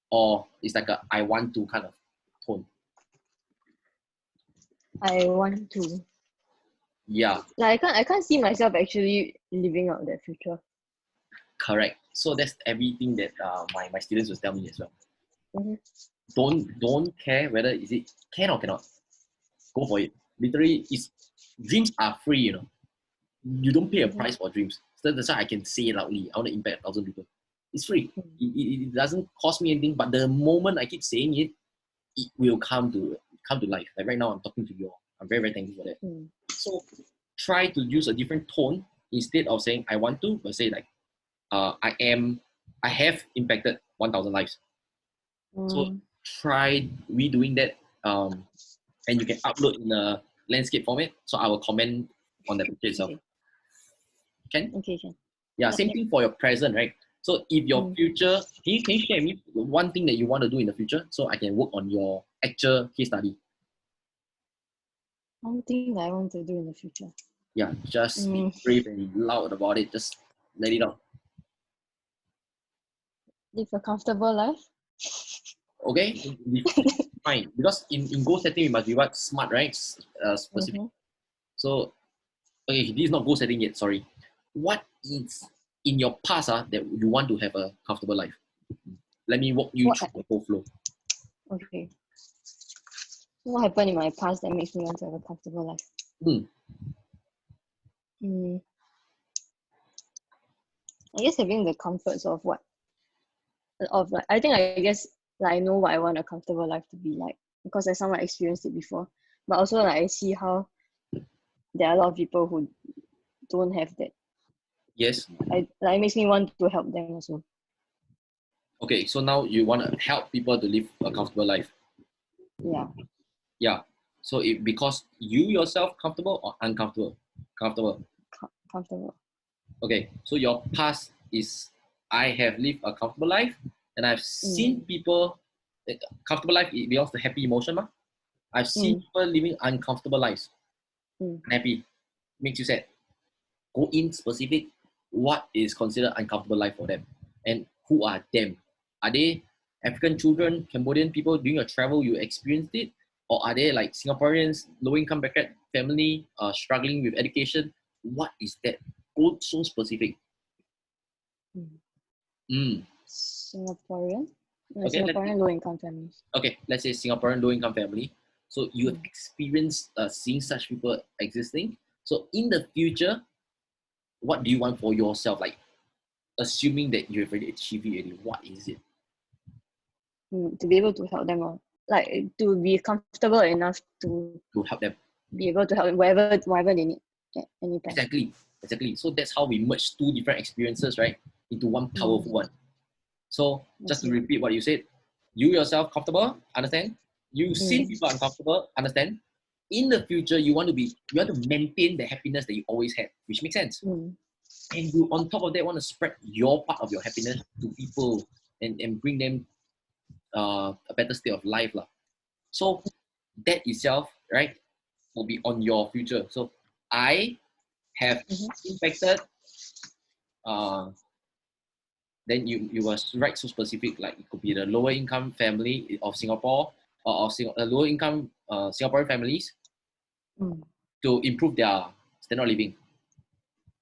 or it's like a I want to kind of tone? I want to. Yeah, Like I can't see myself actually living out that future. correct. So that's everything that my students will tell me as well. Mhm. Don't care whether is it can or cannot. Go for it. Literally, dreams are free. You don't pay a price for dreams. So that's why I can say it loudly. I want to impact 1,000 people. It's free. It doesn't cost me anything. But the moment I keep saying it, it will come to life. Like right now, I'm talking to you all. I'm very, very thankful for that. So try to use a different tone instead of saying I want to, but say like I have impacted 1,000 lives. So try redoing that, and you can upload in a landscape format. So I will comment on that picture itself. Okay. Can? Okay, can. Yeah, Yeah, same yeah. thing for your present, right? So if your future, can you share with me one thing that you want to do in the future so I can work on your actual case study? One thing that I want to do in the future. Yeah, just be brave and loud about it. Just let it out. Live a comfortable life. Okay? Fine. Because in goal setting, we must be what? Smart, right? Specific. So, okay, this is not goal setting yet, sorry. What is in your past that you want to have a comfortable life? Let me walk you through the whole flow. Okay. What happened in my past that makes me want to have a comfortable life? I guess having the comforts of I guess like I know what I want a comfortable life to be like because I somewhat experienced it before. But also like I see how there are a lot of people who don't have that. Yes. It makes me want to help them also. Okay, so now you want to help people to live a comfortable life. Yeah. Yeah. So because you yourself comfortable or uncomfortable? Comfortable. Comfortable. Okay, so your past is I have lived a comfortable life and I've seen people, comfortable life, it belongs to happy emotion. I've seen people living uncomfortable lives. Unhappy. Makes you sad. Go in specific, what is considered uncomfortable life for them? And who are them? Are they African children, Cambodian people during your travel, you experienced it? Or are they like Singaporeans, low income bracket family, struggling with education? What is that? Go so specific. Singaporean? Okay, Singaporean low income families. Okay, let's say Singaporean low income family. So you have experienced seeing such people existing. So in the future, what do you want for yourself? Like, assuming that you have already achieved it already, what is it? To be able to help them out. Like to be comfortable enough to help them. Be able to help them whatever they need at any time. Exactly. So that's how we merge two different experiences, right, into one powerful one. So just to repeat what you said, you yourself comfortable, understand? You see people uncomfortable, understand? In the future, you want to maintain the happiness that you always had, which makes sense. And you, on top of that, want to spread your part of your happiness to people and bring them a better state of life. So that itself, right, will be on your future. So I have impacted, then you were right so specific, like it could be the lower income family of Singapore or lower income Singaporean families to improve their standard of living.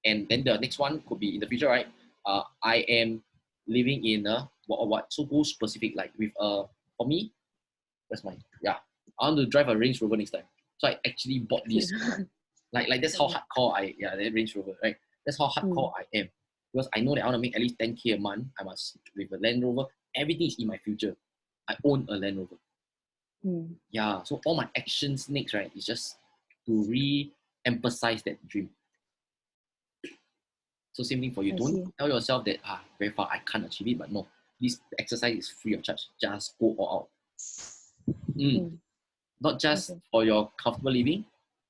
And then the next one could be in the future, right? I am living in a what? So go specific, like with for me, that's mine. Yeah, I want to drive a Range Rover next time. So I actually bought this. like that's how hardcore that Range Rover, right? That's how hardcore I am. Because I know that I want to make at least 10K a month. I must, with a Land Rover, everything is in my future. I own a Land Rover. Yeah, so all my actions next, right, is just to re-emphasize that dream. So same thing for you. I Don't see. tell yourself that very far I can't achieve it, but no. This exercise is free of charge. Just go all out. Not just Okay. for your comfortable living.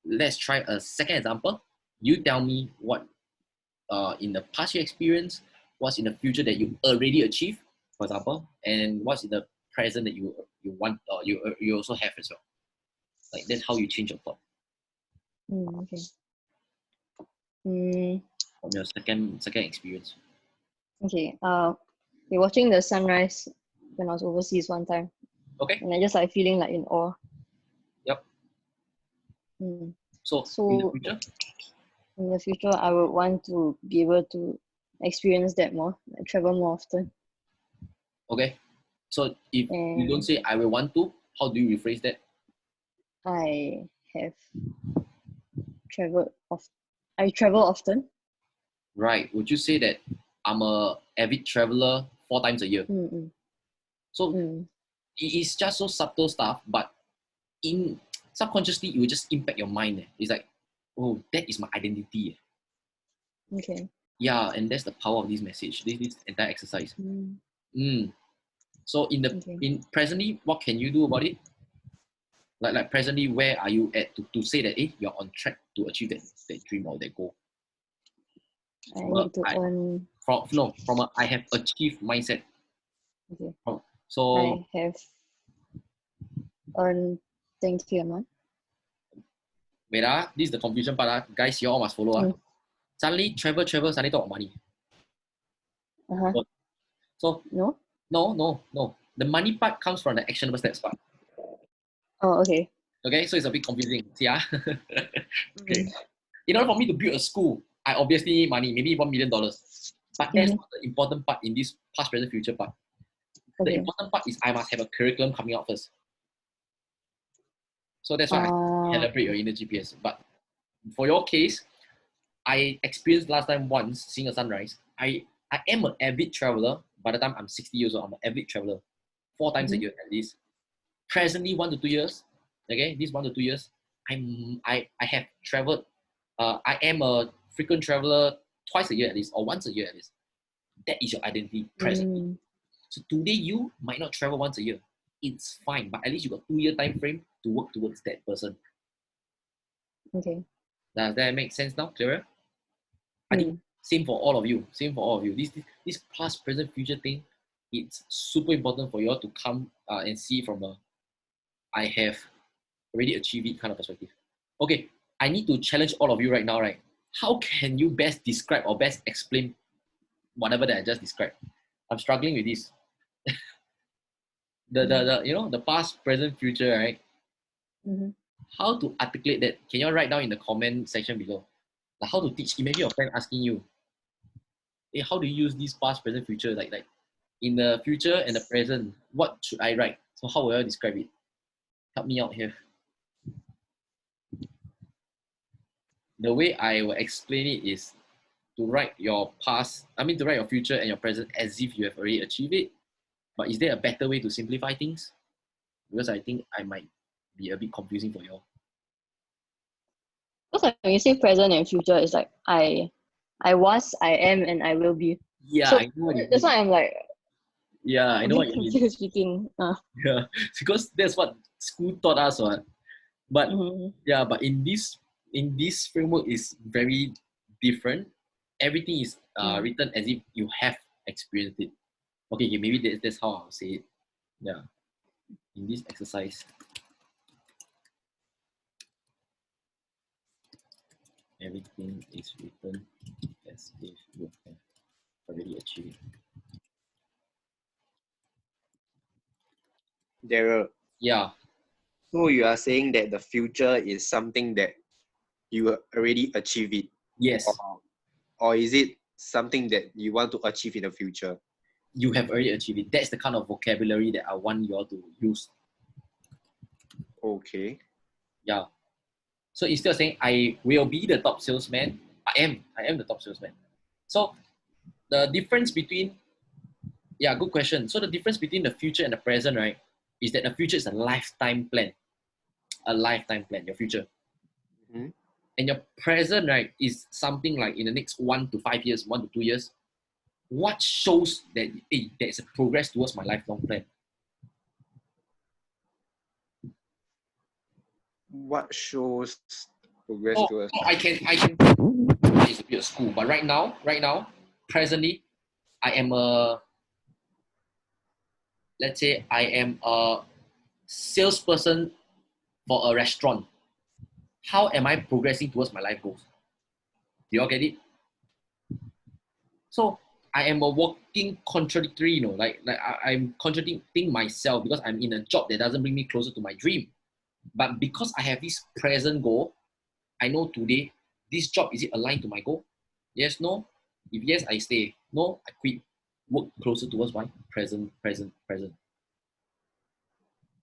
Let's try a second example. You tell me what in the past you experienced, what's in the future that you already achieved, for example, and what's in the present that you want or you also have as well. Like that's how you change your thought Okay. Mm, from your second experience. okay. We're watching the sunrise when I was overseas one time, Okay. and I just like feeling like in awe. Yep. So So in the future, in the future, I would want to be able to experience that more, like travel more often. okay. So if you don't And say I will want to, how do you rephrase that? I have traveled I travel often. Right. Would you say that I'm a avid traveler 4 times a year? So it is just so subtle stuff, but in subconsciously it will just impact your mind. It's like, oh, that is my identity. Okay. Yeah, and that's the power of this message, this entire exercise. So in presently, what can you do about it? Like presently, where are you at to say that you're on track to achieve that dream or that goal? I need to earn. From a I have achieved mindset. Okay. So I have earned 10K a month. wait, this is the confusion part. Guys, you all must follow. Suddenly, travel, suddenly talk about money. So no. The money part comes from the actionable steps part. Oh, okay. Okay, so it's a bit confusing. See, okay. In order for me to build a school, I obviously need money, maybe $1 million. But that's not the important part in this past, present, future part. Okay. The important part is I must have a curriculum coming out first. So that's why I calibrate your inner GPS. But for your case, I experienced last time once seeing a sunrise. I am an avid traveler. By the time I'm 60 years old, I'm an avid traveler. 4 times a year at least. Presently, 1 to 2 years. Okay, these 1 to 2 years, I have traveled. I am a frequent traveler twice a year at least, or once a year at least. That is your identity presently. So today you might not travel once a year. It's fine, but at least you got 2-year time frame to work towards that person. Okay. Does that make sense now? Clearer? I think same for all of you. This past, present, future thing, it's super important for you all to come and see from a I have already achieved it kind of perspective. Okay, I need to challenge all of you right now, right? How can you best describe or best explain whatever that I just described? I'm struggling with this. The past, present, future, right? How to articulate that? Can you all write down in the comment section below? Like how to teach? Imagine your friend asking you, hey, how do you use this past, present, future? Like in the future and the present, what should I write? So how will I describe it? Help me out here. The way I will explain it is to write your future and your present as if you have already achieved it. But is there a better way to simplify things? Because I think I might be a bit confusing for you all. Because when you say present and future, it's like I was, I am, and I will be. Yeah, so I know what you mean. That's why I'm like. Yeah, I know what you mean. Speaking. Yeah, because that's what school taught us, right? But yeah, but in this framework is very different. Everything is written as if you have experienced it. Okay, maybe that's how I'll say it. Yeah, in this exercise, everything is written as if you have already achieved it. Daryl. Yeah. So you are saying that the future is something that you already achieve it? Yes. Or is it something that you want to achieve in the future? You have already achieved it. That's the kind of vocabulary that I want you all to use. Okay. Yeah. So instead of saying I will be the top salesman, I am the top salesman. So the difference between, yeah, good question. So the difference between the future and the present, right, is that the future is a lifetime plan. A lifetime plan, your future. Mhm. And your present, right, is something like in the next 1 to 5 years, 1 to 2 years. What shows that, hey, there is a progress towards my lifelong plan? What shows progress So, towards? I can it's a bit of school, but right now, presently, I am a, let's say I am a salesperson for a restaurant. How am I progressing towards my life goals? Do you all get it? So I am a walking contradictory, I'm contradicting myself because I'm in a job that doesn't bring me closer to my dream. But because I have this present goal, I know today this job, is it aligned to my goal? Yes, no. If yes, I stay. No, I quit. Work closer towards my present.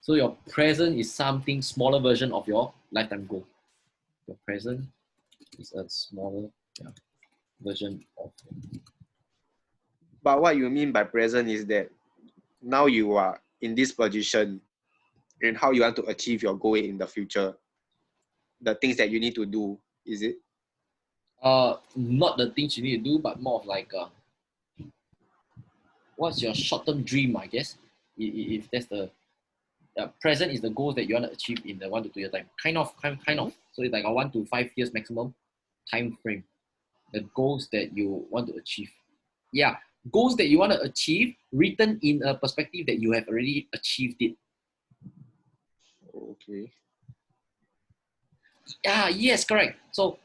So your present is something smaller version of your lifetime goal. Your present is a smaller version of. But what you mean by present is that now you are in this position and how you want to achieve your goal in the future. The things that you need to do, is it? Not the things you need to do, but more of like what's your short-term dream, I guess. If that's the present is the goals that you want to achieve in the 1 to 2 year time. Kind of. So it's like a 1 to 5 years maximum time frame. The goals that you want to achieve. Yeah, goals that you want to achieve written in a perspective that you have already achieved it. Okay. Yeah, yes, correct. So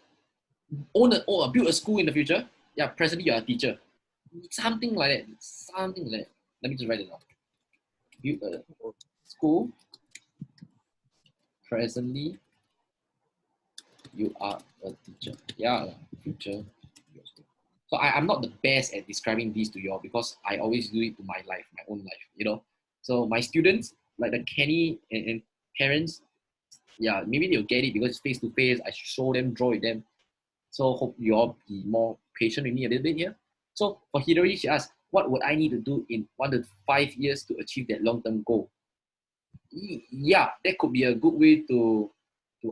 build a school in the future. Yeah, presently you're a teacher. Something like that. Let me just write it down. Build a school. Presently, you are a teacher. Yeah, future. So I'm not the best at describing this to you all because I always do it to my life, my own life. So my students, like the Kenny and parents, yeah, maybe they'll get it because it's face to face. I show them, draw with them. So hope you all be more patient with me a little bit here. So for Hidori, she asked, what would I need to do in 1 to 5 years to achieve that long-term goal? Yeah, that could be a good way to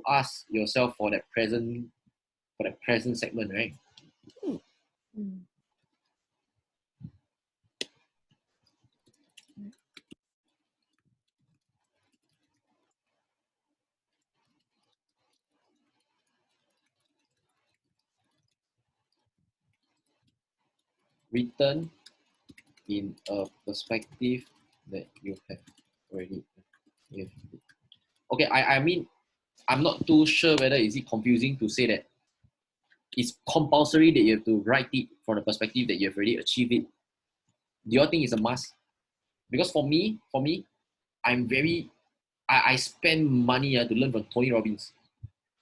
ask yourself for that present segment, right? Mm. Written in a perspective that you have already. Okay, I mean, I'm not too sure whether is it confusing to say that it's compulsory that you have to write it from the perspective that you have already achieved it. Do you think it's a must? Because for me, I spend money to learn from Tony Robbins.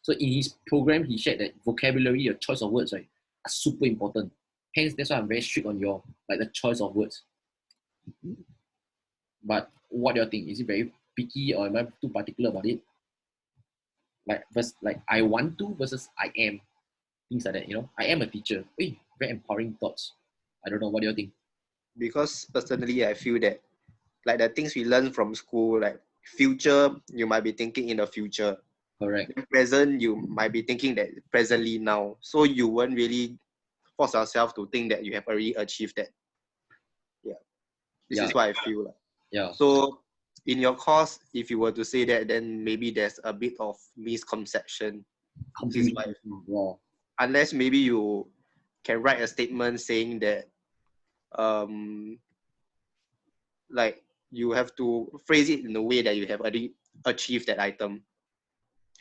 So in his program, he shared that vocabulary, your choice of words, right, are super important. Hence, that's why I'm very strict on your the choice of words. But what do you think? Is it very picky or am I too particular about it? Like I want to versus I am. Things like that, I am a teacher. Hey, very empowering thoughts. I don't know. What do you think? Because personally, I feel that like the things we learn from school, like future, you might be thinking in the future. Correct. In present, you might be thinking that presently now. So you won't really force yourself to think that you have already achieved that. Yeah. This is what I feel like. Yeah. So in your course, if you were to say that, then maybe there's a bit of misconception. This is why Yeah. unless maybe you can write a statement saying that like you have to phrase it in a way that you have already achieved that item.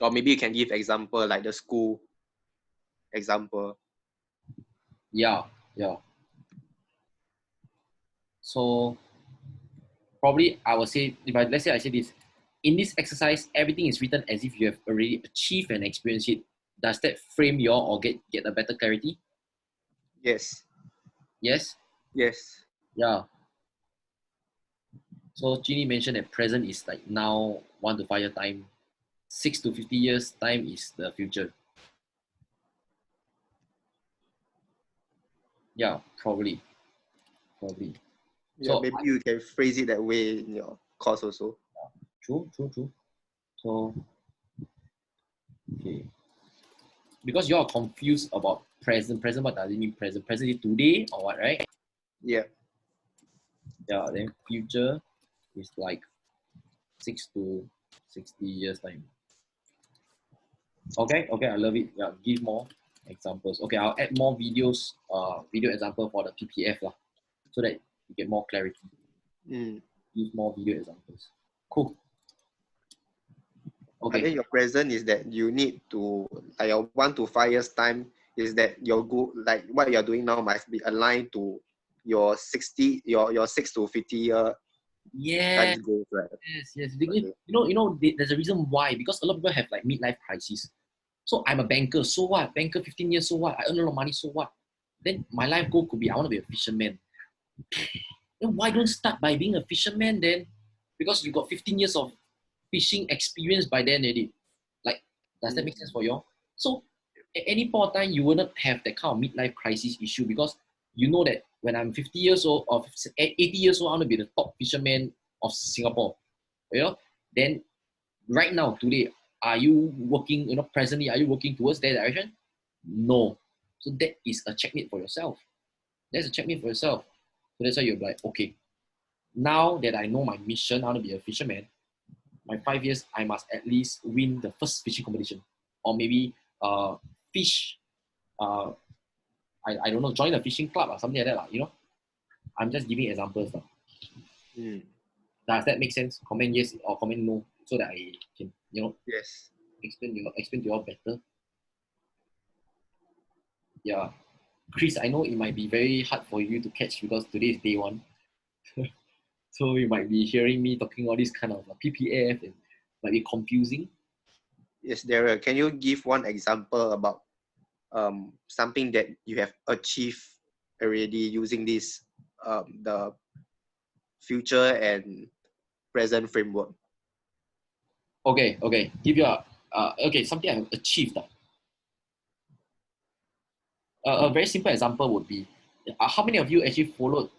Or maybe you can give example like the school example. Yeah. So probably I will say, let's say I say this, in this exercise, everything is written as if you have already achieved and experienced it. Does that frame your or get a better clarity? Yes. Yes? Yes. Yeah. So Ginny mentioned that present is like now 1 to 5 year time. 6 to 50 years time is the future. Yeah, probably. Probably. Yeah, So maybe you can phrase it that way in your course also. true. So okay. Because you're confused about present. Present, what does it mean present? Present is today or what, right? Yeah. Yeah, then future is like 6 to 60 years time. Okay, I love it. Yeah, give more examples. Okay, I'll add more videos, video example for the PPF lah, so that you get more clarity. Mm. Give more video examples. Cool. But then Okay. your present is that you need to, like your 1 to 5 years time is that your goal, like what you're doing now must be aligned to your 6 to 50 year Yeah. time goals, right? Yes. Okay. There's a reason why, because a lot of people have like midlife crisis. So I'm a banker. So what? Banker 15 years. So what? I earn a lot of money. So what? Then my life goal could be I want to be a fisherman. Then why don't start by being a fisherman then? Because you got 15 years of fishing experience by then already. Like, does that make sense for you all? So at any point of time, you will not have that kind of midlife crisis issue because you know that when I'm 50 years old or 80 years old, I want to be the top fisherman of Singapore. You know, then right now, today, are you working, presently, are you working towards that direction? No. So that is a checkmate for yourself. That's a checkmate for yourself. So that's why you're like, okay, now that I know my mission, I want to be a fisherman, my 5 years, I must at least win the first fishing competition. Or maybe fish, uh, I don't know, join a fishing club or something like that. I'm just giving examples. Mm. Does that make sense? Comment yes or comment no so that I can, Yes. explain to you all better. Yeah. Chris, I know it might be very hard for you to catch because today is day one. So you might be hearing me talking all this kind of PPF and might be confusing. Yes, Daryl, can you give one example about something that you have achieved already using this the future and present framework? Okay. Give you something I've achieved. A very simple example would be how many of you actually followed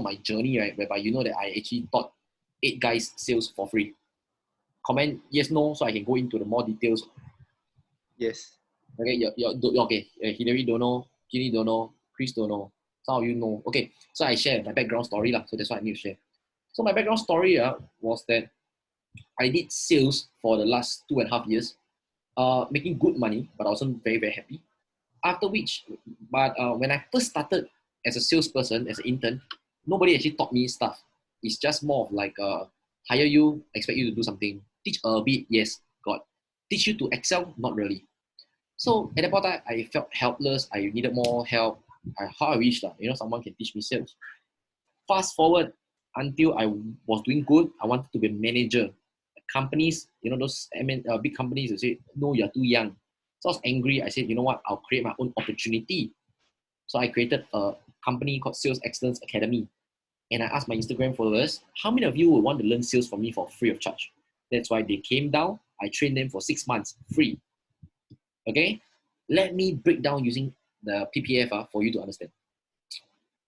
my journey, right? Whereby you know that I actually taught 8 guys sales for free. Comment yes, no, so I can go into the more details. Yes. Okay, okay. Hillary don't know, Ginny don't know, Chris don't know. Some of you know. Okay, so I share my background story lah. So that's what I need to share. So my background story was that I did sales for the last 2.5 years, making good money, but I wasn't very, very happy. After which, when I first started as a salesperson, as an intern, nobody actually taught me stuff. It's just more of like hire you, expect you to do something, teach a bit, yes, got. Teach you to excel, not really. So at that point, I felt helpless. I needed more help. How I wish that someone can teach me sales. Fast forward until I was doing good, I wanted to be a manager. Companies, those big companies, they say, no, you're too young. So I was angry. I said, you know what? I'll create my own opportunity. So I created a company called Sales Excellence Academy. And I asked my Instagram followers, how many of you would want to learn sales from me for free of charge? That's why they came down. I trained them for 6 months, free. Okay? Let me break down using the PPF for you to understand.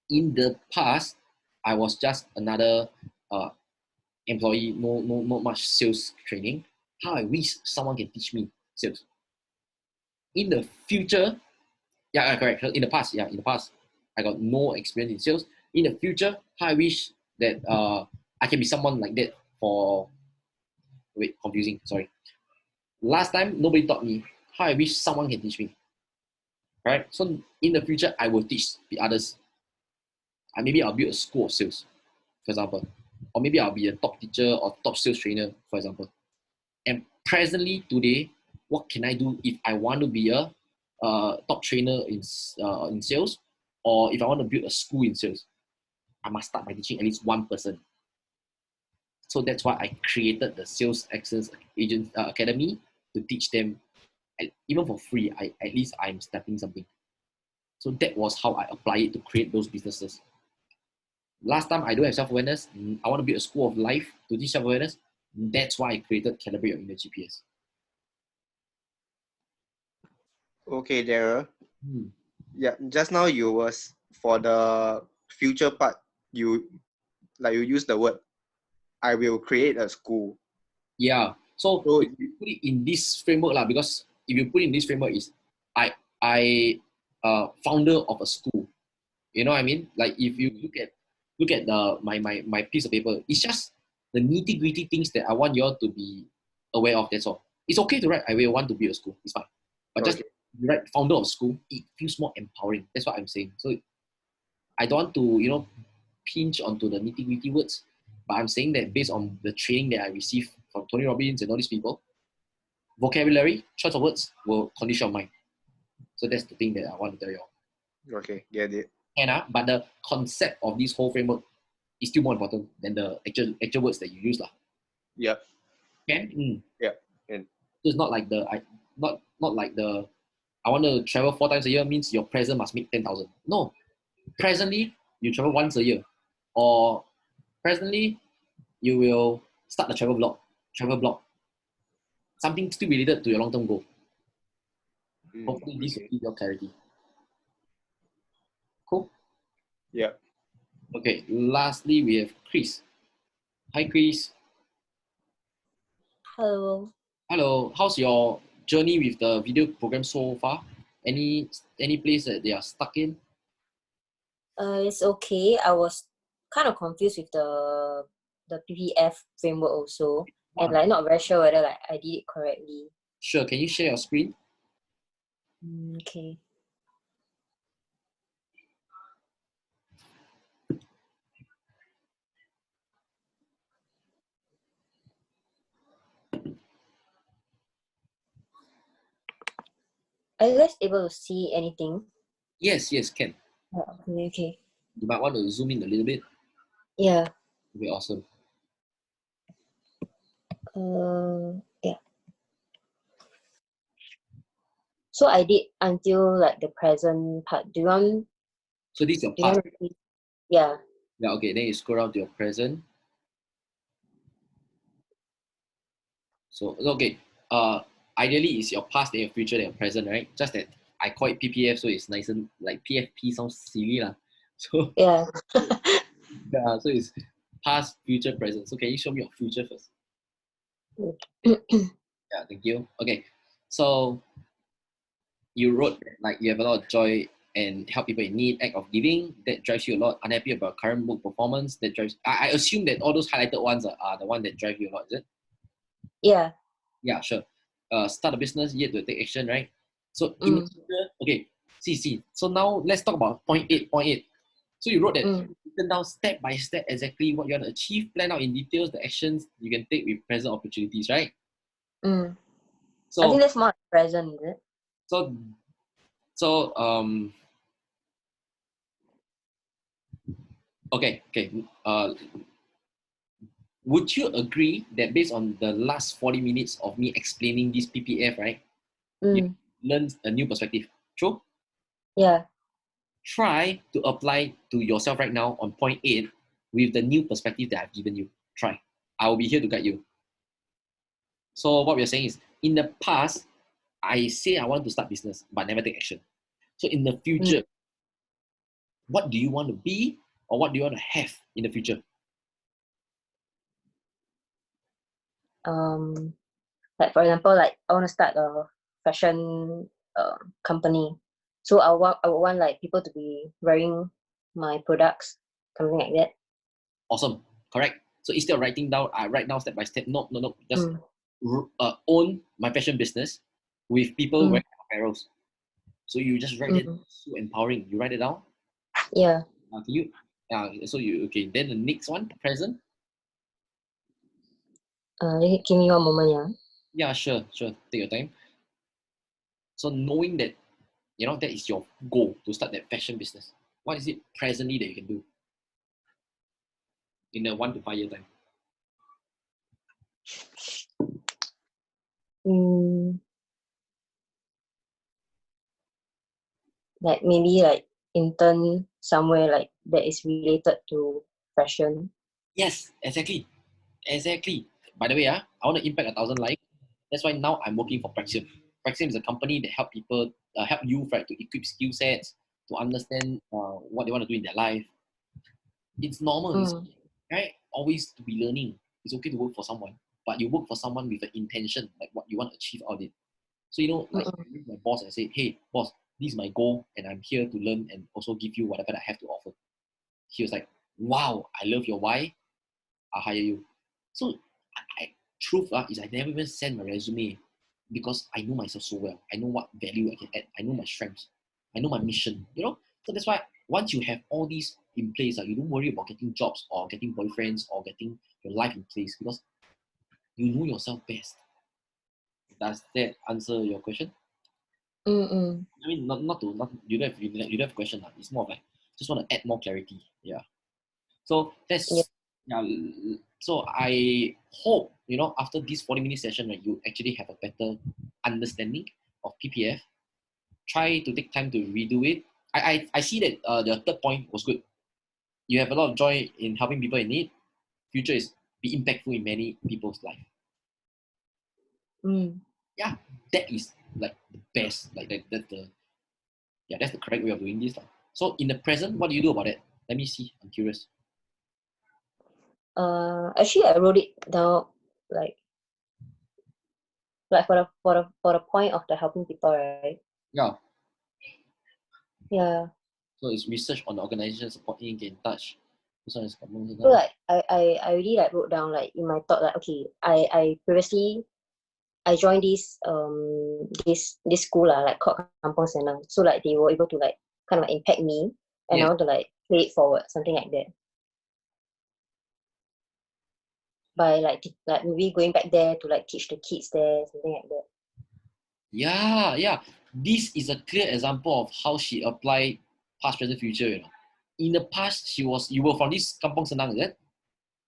In the past, I was just another employee, not much sales training. How I wish someone can teach me sales. In the future, correct. In the past, I got no experience in sales. In the future, how I wish that I can be someone like that confusing, sorry. Last time, nobody taught me. How I wish someone can teach me. Right? So in the future, I will teach the others. Maybe I'll build a school of sales, for example. Or maybe I'll be a top teacher or top sales trainer, for example. And presently, today, what can I do if I want to be a top trainer in sales, or if I want to build a school in sales? I must start by teaching at least one person. So that's why I created the Sales Excellence Academy to teach them, even for free. At least I'm starting something. So that was how I apply it to create those businesses. Last time I don't have self-awareness. I want to build a school of life to teach self-awareness. That's why I created Calibrate Your Inner GPS. Okay, Daryl. Yeah, just now you was for the future part, you use the word I will create a school. Yeah. So So you put it in this framework lah, because if you put in this framework is I founder of a school. You know what I mean? Like if you look at the my piece of paper, it's just the nitty gritty things that I want you all to be aware of. That's all. It's okay to write I will want to build a school. It's fine. But just okay. write founder of school, it feels more empowering. That's what I'm saying. So I don't want to, pinch onto the nitty gritty words, but I'm saying that based on the training that I received from Tony Robbins and all these people, vocabulary, choice of words will condition your mind. So that's the thing that I want to tell you all. Okay, get it. But the concept of this whole framework is still more important than the actual words that you use lah. Yep. Can? Yeah. And So it's not like not like the I want to travel 4 times a year means your present must make 10,000. No, presently you travel once a year, or presently you will start a travel blog, something still related to your long-term goal. Hopefully this will okay. give your clarity. Cool. Yeah. Okay. Lastly, we have Chris. Hi, Chris. Hello. Hello. How's your journey with the video program so far? Any place that they are stuck in? It's okay. I was kind of confused with the PPF framework also, and like not very sure whether like I did it correctly. Sure. Can you share your screen? Okay. Are you guys able to see anything? Yes, can. Okay. You might want to zoom in a little bit. Yeah. It'll be awesome. Yeah. So I did until like the present part. Do you want? So this is your Do you want past. to see? Yeah. Yeah, okay. Then you scroll down to your present. So okay. Ideally it's your past, then your future, then your present, right? Just that I call it PPF, so it's nice and like PFP sounds silly lah. So Yeah. yeah, so it's past, future, present. So can you show me your future first? Yeah, thank you. Okay. So you wrote that, like you have a lot of joy and help people in need, act of giving, that drives you a lot. Unhappy about current book performance, that drives. I assume that all those highlighted ones are the one that drive you a lot, is it? Yeah. Yeah, sure. Start a business, yet to take action, right? So in the future, okay, see. So now let's talk about point 8. So you wrote that written down step by step exactly what you want to achieve, plan out in details the actions you can take with present opportunities, right? I So think that's more present, is it? so okay. Would you agree that based on the last 40 minutes of me explaining this PPF, right, you learned a new perspective? True? Yeah. Try to apply to yourself right now on point 8 with the new perspective that I've given you. Try. I will be here to guide you. So what we're saying is, in the past, I say I want to start business, but never take action. So in the future, what do you want to be, or what do you want to have in the future? Like for example, like I want to start a fashion company. So I would want like people to be wearing my products, something like that. Awesome. Correct. So instead of writing down, I write down step by step. No. Just own my fashion business with people wearing apparels. So you just write it. So empowering. You write it down. Yeah. Can you? So you okay? Then the next one, present. Give me 1 moment, yeah. Yeah, sure. Take your time. So knowing that, that is your goal to start that fashion business. What is it presently that you can do in a 1 to 5 year time? Like maybe like intern somewhere like that is related to fashion. Yes, exactly. By the way, I want to impact 1,000 lives. That's why now I'm working for Praxium. Praxium is a company that help people, help you, right, to equip skill sets, to understand what they want to do in their life. It's normal, it's, right? Always to be learning. It's okay to work for someone, but you work for someone with an intention, like what you want to achieve out of it. So, like my boss, I said, hey, boss, this is my goal, and I'm here to learn and also give you whatever I have to offer. He was like, wow, I love your why. I'll hire you. So, truth is I never even send my resume because I know myself so well. I know what value I can add. I know my strengths. I know my mission, So that's why once you have all these in place, you don't worry about getting jobs or getting boyfriends or getting your life in place because you know yourself best. Does that answer your question? I mean, you don't have a question. It's more of like just want to add more clarity. Yeah. So that's so I hope after this 40-minute session, right, you actually have a better understanding of PPF. Try to take time to redo it. I see that the third point was good. You have a lot of joy in helping people in need. Future is be impactful in many people's life. Yeah, that is like the best. Like that's the correct way of doing this. So in the present, what do you do about it? Let me see. I'm curious. Actually, I wrote it down like for the point of the helping people, right? Yeah. Yeah. So it's research on the organization, supporting, get in touch. This one is so like I already like wrote down like in my thought like okay, I previously I joined this this school like called Kampong Senang. So like they were able to like kind of impact me and I want to like play it forward, something like that. By like maybe going back there to like teach the kids there, something like that. Yeah. This is a clear example of how she applied past, present, future. In the past, you were from this Kampong Senang, is it?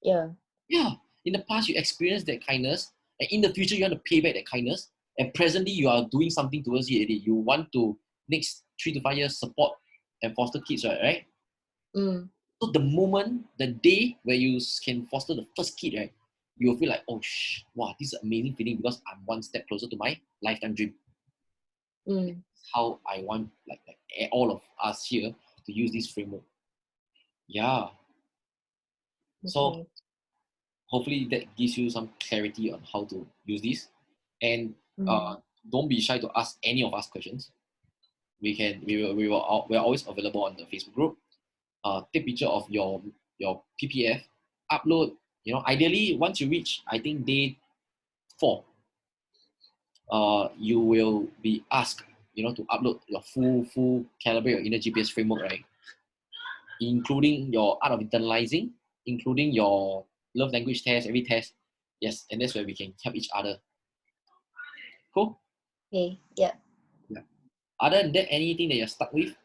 Yeah. Yeah. In the past, you experienced that kindness, and in the future, you want to pay back that kindness. And presently, you are doing something towards it. You want to next 3 to 5 years support and foster kids, right? So the moment, the day where you can foster the first kid, right, you will feel like, oh, wow, this is an amazing feeling because I'm one step closer to my lifetime dream. That's how I want like all of us here to use this framework. Yeah. So hopefully that gives you some clarity on how to use this, and don't be shy to ask any of us questions. We're always available on the Facebook group. Take picture of your PPF, upload. Ideally once you reach I think day 4, you will be asked to upload your full calibrate your inner GPS framework, right? Including your art of internalizing, including your love language test, every test. Yes, and that's where we can help each other. Cool? Okay, yeah. Other than that, anything that you're stuck with?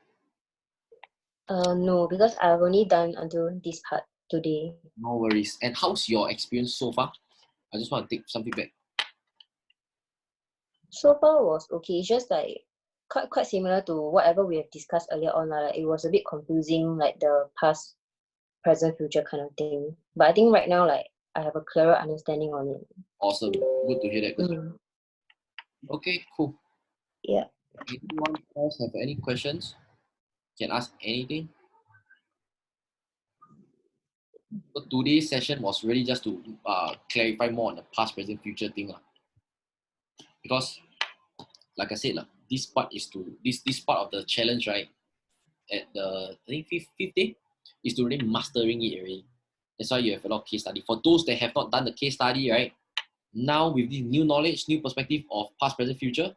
No, because I've only done until this part today. No worries. And how's your experience so far? I just want to take some feedback. So far was okay. It's just like quite similar to whatever we have discussed earlier on. Like it was a bit confusing, like the past, present, future kind of thing. But I think right now, like I have a clearer understanding on it. Awesome. Good to hear that. Okay, cool. Yeah. Anyone else have any questions? Can ask anything. So today's session was really just to clarify more on the past, present, future thing. Because like I said, this part is to this part of the challenge, right? At the I think fifth day is to really mastering it already. That's why you have a lot of case study. For those that have not done the case study, right? Now with this new knowledge, new perspective of past, present, future,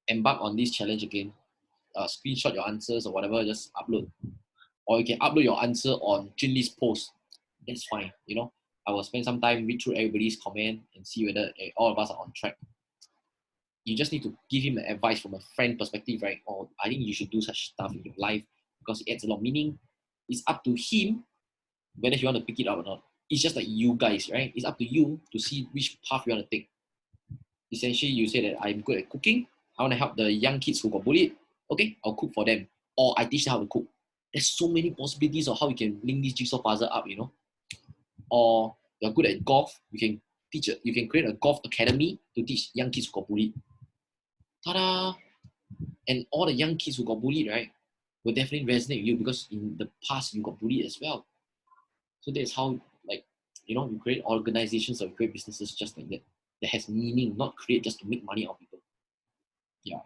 embark on this challenge again. Screenshot your answers or whatever, just upload. Or you can upload your answer on Junli's post. That's fine. I will spend some time, read through everybody's comment and see whether all of us are on track. You just need to give him advice from a friend perspective, right? Or I think you should do such stuff in your life because it adds a lot of meaning. It's up to him whether he want to pick it up or not. It's just like you guys, right? It's up to you to see which path you want to take. Essentially, you say that I'm good at cooking. I want to help the young kids who got bullied. Okay, I'll cook for them. Or I teach them how to cook. There's so many possibilities of how you can link this jigsaw puzzle up, Or you're good at golf. You can create a golf academy to teach young kids who got bullied. Ta-da! And all the young kids who got bullied, right? will definitely resonate with you because in the past you got bullied as well. So that's how, like, you know, you create organizations or create businesses just like that. That has meaning, not create just to make money out of people. Yeah.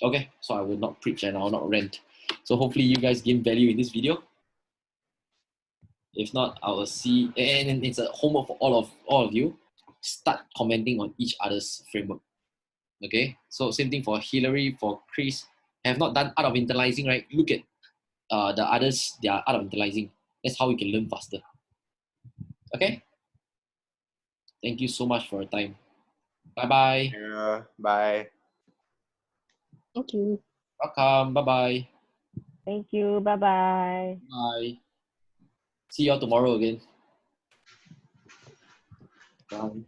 Okay, so I will not preach and I will not rant. So hopefully you guys gain value in this video. If not, I will see, and it's a homework for all of you. Start commenting on each other's framework. Okay, so same thing for Hillary, for Chris. Have not done art of internalizing, right? Look at the others, they are art of internalizing. That's how we can learn faster. Okay. Thank you so much for your time. Bye-bye. Yeah, bye. Thank you. Welcome. Bye-bye. Thank you. Bye-bye. Bye. See you all tomorrow again. Bye.